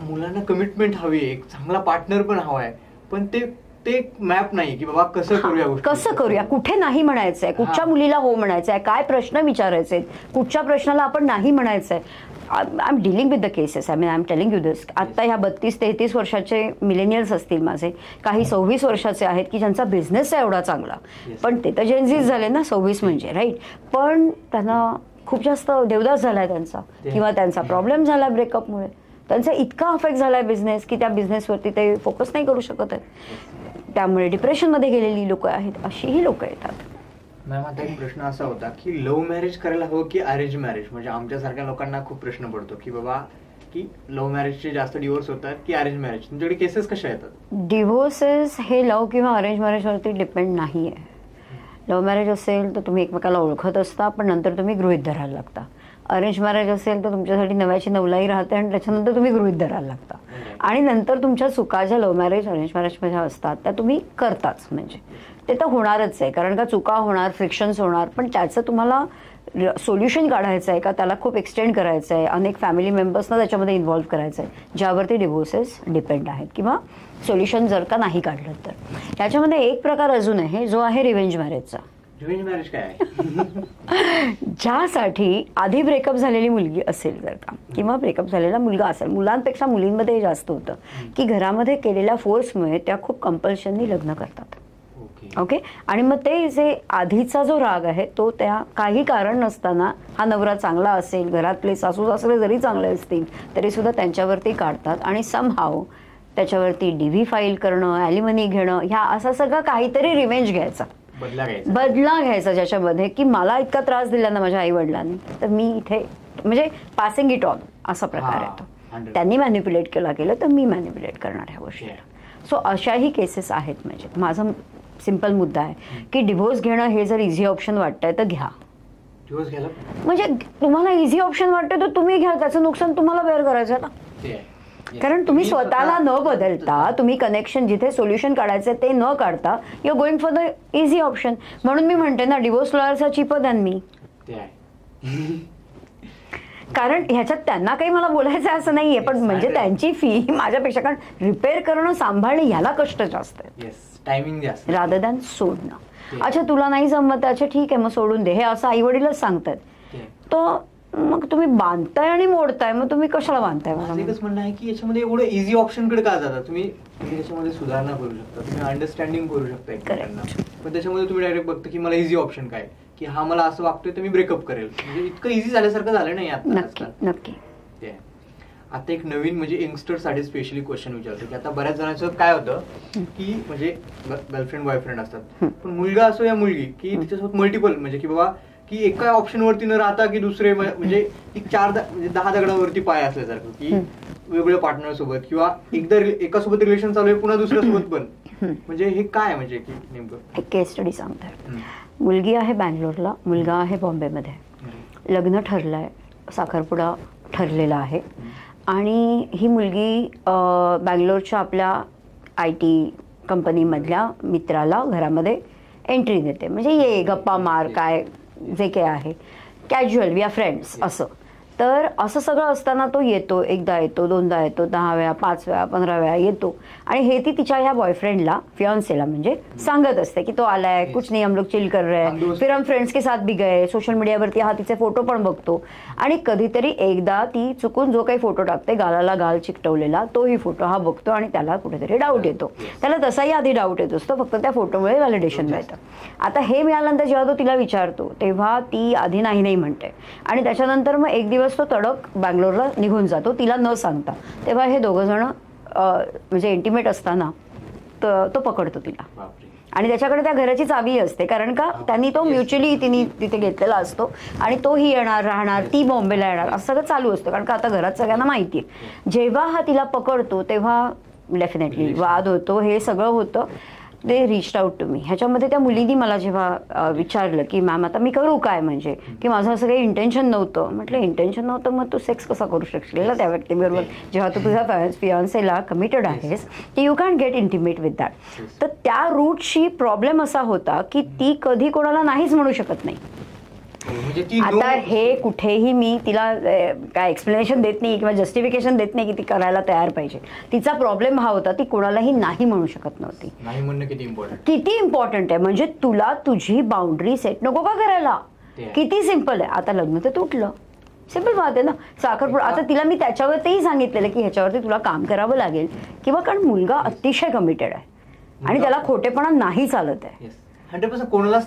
मुलांना कमिटमेंट हवी, एक चांगला पार्टनर पण हवा आहे, पण ते मॅप नाही की बाबा कसं करूया, कसं करूया, कुठे नाही म्हणायचंय, कुठच्या मुलीला हो म्हणायचंय, काय प्रश्न विचारायचे, कुठच्या प्रश्नाला आपण नाही म्हणायचंय. I am dealing with the cases. I am telling you this. आत्ता ह्या 32-33 वर्षाचे मिलेनियल्स असतील माझे, काही 26 वर्षाचे आहेत की ज्यांचा बिझनेस आहे एवढा चांगला, पण ते तर जेनझीज झाले ना, 26 म्हणजे, राईट. पण त्यांना खूप जास्त देवदास झालाय त्यांचा, किंवा त्यांचा प्रॉब्लेम झाला ब्रेकअपमुळे. त्यांचा इतका अफेक्ट झालाय बिझनेस की त्या बिझनेसवरती ते फोकस नाही करू शकत आहेत. त्यामुळे डिप्रेशनमध्ये गेलेली लोक आहेत. अशीही लोक येतात. मॅम, आता एक प्रश्न असा होता की लव्ह मॅरेज करायला हवं की अरेंज मॅरेज? म्हणजे आमच्यासारख्या लोकांना खूप प्रश्न पडतो की बाबा की लव्ह मॅरेजचे जास्त डिवोर्स होतात की अरेंज मॅरेज? तुमच्याकडे केसेस कशा येतात? डिव्होर्सेस हे लव्ह किंवा अरेंज मॅरेजवरती डिपेंड नाही आहे. लव्ह मॅरेज असेल तर तुम्ही एकमेकाला ओळखत असता, पण नंतर तुम्ही गृहीत धरायला लागता. अरेंज मॅरेज असेल तर तुमच्यासाठी नव्याची नवलाई राहते आणि त्याच्यानंतर तुम्ही गृहीत धरायला लागता. आणि नंतर तुमच्या चुका ज्या लव्ह मॅरेज अरेंज मॅरेजमध्ये असतात त्या तुम्ही करताच. म्हणजे ते तर होणारच आहे, कारण का चुका होणार, फ्रिक्शन्स होणार, पण त्याचं तुम्हाला सोल्युशन काढायचं आहे का, त्याला खूप एक्सटेंड करायचं आहे, अनेक फॅमिली मेंबर्सना त्याच्यामध्ये इन्व्हॉल्व्ह करायचं आहे, ज्यावरती डिव्होर्सेस डिपेंड आहेत, किंवा सोल्युशन जर का नाही काढलं तर. त्याच्यामध्ये एक प्रकार अजून आहे जो आहे रिव्हेंज मॅरेजचा. रिव्हेंज मॅरेज काय आहे? ज्यासाठी आधी ब्रेकअप झालेली मुलगी असेल जर का, किंवा ब्रेकअप झालेला मुलगा असेल, मुलांपेक्षा मुलींमध्ये हे जास्त होतं की घरामध्ये केलेल्या फोर्समुळे त्या खूप कंपल्शननी लग्न करतात. ओके. आणि मग ते जे आधीचा जो राग आहे तो त्या काही कारण नसताना, हा नवरा चांगला असेल, घरातले सासू सासरे जरी चांगले असतील तरी सुद्धा त्यांच्यावरती काढतात आणि समहाव त्याच्यावरती DV फाईल करणं, ॲलिमनी घेणं, ह्या असं सगळं काहीतरी रिव्हेंज घ्यायचा, बदला घ्यायचा, ज्याच्यामध्ये की मला इतका त्रास दिला ना माझ्या आई वडिलांनी, तर मी इथे म्हणजे पासिंग इट ऑन असा प्रकार आहे. त्यांनी मॅनिप्युलेट केलं तर मी मॅनिप्युलेट करणार ह्या गोष्टीला. सो अशाही केसेस आहेत. म्हणजे माझा सिंपल मुद्दा आहे की डिव्होर्स घेणं हे जर इझी ऑप्शन वाटतंय तर घ्या. डिव्होर्स घ्यायला म्हणजे तुम्हाला इझी ऑप्शन वाटतं तर तुम्ही घ्या, त्याचं नुकसान तुम्हाला बेअर करायचं ना. कारण तुम्ही स्वतःला न बदलता, तुम्ही कनेक्शन जिथे सोल्युशन काढायचं ते न काढता, you are going for the easy option. म्हणून मी म्हणते ना, divorce lawyers are cheaper than me. कारण ह्याच्यात त्यांना काही मला बोलायचं असं नाहीये, पण म्हणजे त्यांची फी माझ्यापेक्षा, कारण रिपेअर करणं, सांभाळणं ह्याला कष्ट जास्त आहे, टायमिंग जास्त, रादर दॅन सोडणं. अच्छा तुला नाही जमत, अच्छा ठीक आहे मग सोडून दे, हे असं आई वडीलच सांगतात. तो मग तुम्ही बांधताय आणि मोडताय, मग तुम्ही कशाला बांधताय? माझं एकच म्हणणं आहे की याच्यामध्ये एवढं इझी ऑप्शन कडे का जाता तुम्ही? त्याच्यामध्ये सुधारणा करू शकता, तुम्ही अंडरस्टँडिंग करू शकता एकमेकांना, पण त्याच्यामध्ये तुम्ही डायरेक्ट बघता की मला इझी ऑप्शन काय, की हा मला असं वागतोय तर मी ब्रेकअप करेल. म्हणजे इतकं इझी झाल्यासारखं झालं नाही आता. नक्की नक्की. आता एक नवीन म्हणजे यंगस्टर साठी स्पेशली क्वेश्चन विचारतो की आता बऱ्याच जणांचं काय होतं की म्हणजे गर्लफ्रेंड बॉयफ्रेंड असतात, पण मुलगा असो या मुलगी की तिच्यासोबत मल्टिपल, म्हणजे की बाबा की एका ऑप्शन वरती न राहता की दुसरे म्हणजे 10 दगडावरती पाय असल्यासारखं, की वेगवेगळ्या पार्टनर सोबत, किंवा एकदा एका सोबत रिलेशन चालू आहे पुन्हा दुसऱ्या सोबत पण. म्हणजे हे काय म्हणजे की नेमकं? एक केस स्टडी सांगतात. मुलगी आहे बँगलोरला, मुलगा आहे बॉम्बेमध्ये. लग्न ठरलंय, साखरपुडा ठरलेला आहे, आणि ही मुलगी बँगलोरच्या आपल्या IT कंपनीमधल्या मित्राला घरामध्ये एंट्री देते. म्हणजे ये गप्पा मार, काय जे काय आहे कॅज्युअल, वी आर फ्रेंड्स असं. तर असं सगळं असताना तो येतो, एकदा येतो, दोनदा येतो, 10 वेळा, 5 वेळा, 15 वेळा येतो, आणि हे ती तिच्या ह्या बॉयफ्रेंडला, फियांसेला म्हणजे सांगत असते की तो आलाय, कुछ नहीं हम लोग चिल कर रहे हैं, फिर हम फ्रेंड्स के साथ भी गए. सोशल मीडियावरती हा तिचे फोटो पण बघतो, आणि कधीतरी एकदा ती चुकून जो काही फोटो टाकते, गालाला गाल चिकटवलेला, तोही फोटो हा बघतो आणि त्याला कुठेतरी डाऊट येतो. त्याला तसाही आधी डाऊट येत असतो, फक्त त्या फोटोमुळे व्हॅलिडेशन मिळतं. आता हे मिळाल्यानंतर जेव्हा तो तिला विचारतो तेव्हा ती आधी नाही म्हणते, आणि त्याच्यानंतर मग एक दिवस तो तडक बँगलोरला निघून जातो तिला न सांगता. तेव्हा हे दोघं जण म्हणजे इंटिमेट असताना तो पकडतो तिला. बापरे. आणि त्याच्याकडे त्या घराची चावी असते, कारण का त्यांनी तो म्युच्युअली तिने तिथे घेतलेला असतो आणि तोही येणार राहणार, ती बॉम्बेला येणार, असं सगळं चालू असतं. कारण का आता घरात सगळ्यांना माहिती आहे. जेव्हा हा तिला पकडतो तेव्हा डेफिनेटली वाद होतो, हे सगळं होतं. दे रिच्ड आउट टू मी. ह्याच्यामध्ये त्या मुलीनी मला जेव्हा विचारलं की मॅम आता मी करू काय, म्हणजे की माझं असं काही इंटेन्शन नव्हतं. म्हटलं इंटेन्शन नव्हतं मग तू सेक्स कसा करू शकशील ना त्या व्यक्तीबरोबर, जेव्हा तू तुझ्या फियांसेला कमिटेड आहेस, की you can get intimate with that. तर त्या रूटशी प्रॉब्लेम असा होता की ती कधी कोणाला नाहीच म्हणू शकत नाही. आता हे कुठेही मी तिला काय एक्सप्लेनेशन देत नाही किंवा जस्टिफिकेशन देत नाही की ती करायला तयार पाहिजे. तिचा प्रॉब्लेम हा होता, ती कोणालाही नाही म्हणू शकत नव्हती. नाही म्हणणं किती इम्पॉर्टंट आहे. म्हणजे तुला तुझी बाउंड्री सेट नको का करायला, किती सिम्पल आहे. आता लग्न तर तुटलं, सिम्पल बात आहे ना. साखरपुडा. आता तिला मी त्याच्यावरतीही सांगितलेलं की ह्याच्यावरती तुला काम करावं लागेल किंवा, कारण मुलगा अतिशय कमिटेड आहे आणि त्याला खोटेपणा नाही चालत आहे. 100% कोणालाच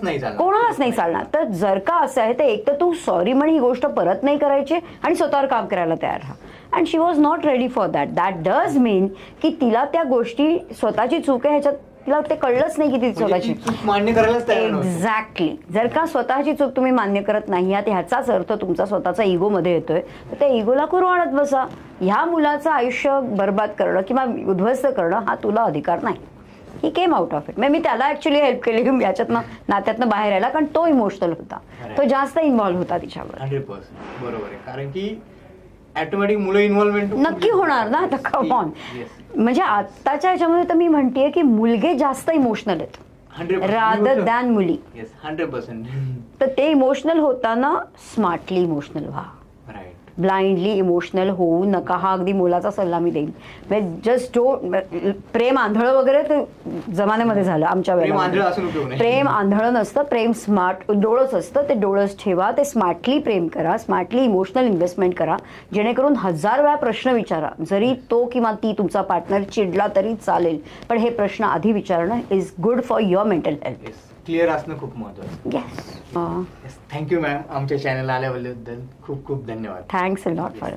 नाही चालणार. तर जर का असं आहे तर एक तर तू सॉरी म्हण, ही गोष्ट परत नाही करायची आणि स्वतःवर काम करायला तयार राहा. And she was not ready for that. That does mean की तिला त्या गोष्टी स्वतःची चूक आहे ह्याच्यात तिला ते कळलंच नाही की ती स्वतःची चूक मान्य करायलाच तयार नव्हती. एक्झॅक्टली. जर का स्वतःची चूक तुम्ही मान्य करत नाही आहात, ह्याचाच अर्थ तुमचा स्वतःचा इगो मध्ये येतोय, तर त्या इगोला कुरू आणत बसा. ह्या मुलाचं आयुष्य बर्बाद करणं किंवा उद्ध्वस्त करणं हा तुला अधिकार नाही. ही केम आउट ऑफ इट. मी त्याला ऍक्च्युली हेल्प केली याच्यातनं, नात्यातनं बाहेर यायला, कारण तो इमोशनल होता, तो जास्त इन्व्हॉल्व्ह होता तिच्यावर. 100% बरोबर आहे. कारण की ऑटोमॅटिक मुलं इन्व्हॉल्वमेंट नक्की होणार ना. आता कम ऑन. म्हणजे आत्ताच्या ह्याच्यामध्ये तर मी म्हणतेय की मुलगे जास्त इमोशनल आहेत रादर दॅन मुली. 100%. तर ते इमोशनल होताना स्मार्टली इमोशनल व्हा. ब्लाइंडली इमोशनल होऊ नका. हा अगदी मुलाचा सल्ला मी देईन. जस्ट प्रेम आंधळं वगैरे ते जमान्यामध्ये झालं आमच्या वेळेला. प्रेम आंधळं नसतं, प्रेम स्मार्ट डोळस असतं. ते डोळस ठेवा, ते स्मार्टली प्रेम करा, स्मार्टली इमोशनल इन्व्हेस्टमेंट करा, जेणेकरून 1000 वेळा प्रश्न विचारा. जरी तो किंवा ती तुमचा पार्टनर चिडला तरी चालेल, पण हे प्रश्न आधी विचारणं is good for your mental health. Clear असणं खूप महत्त्वाचं. येस. थँक्यू मॅम, आमच्या चॅनलला आल्याबद्दल खूप खूप धन्यवाद. Thanks a lot for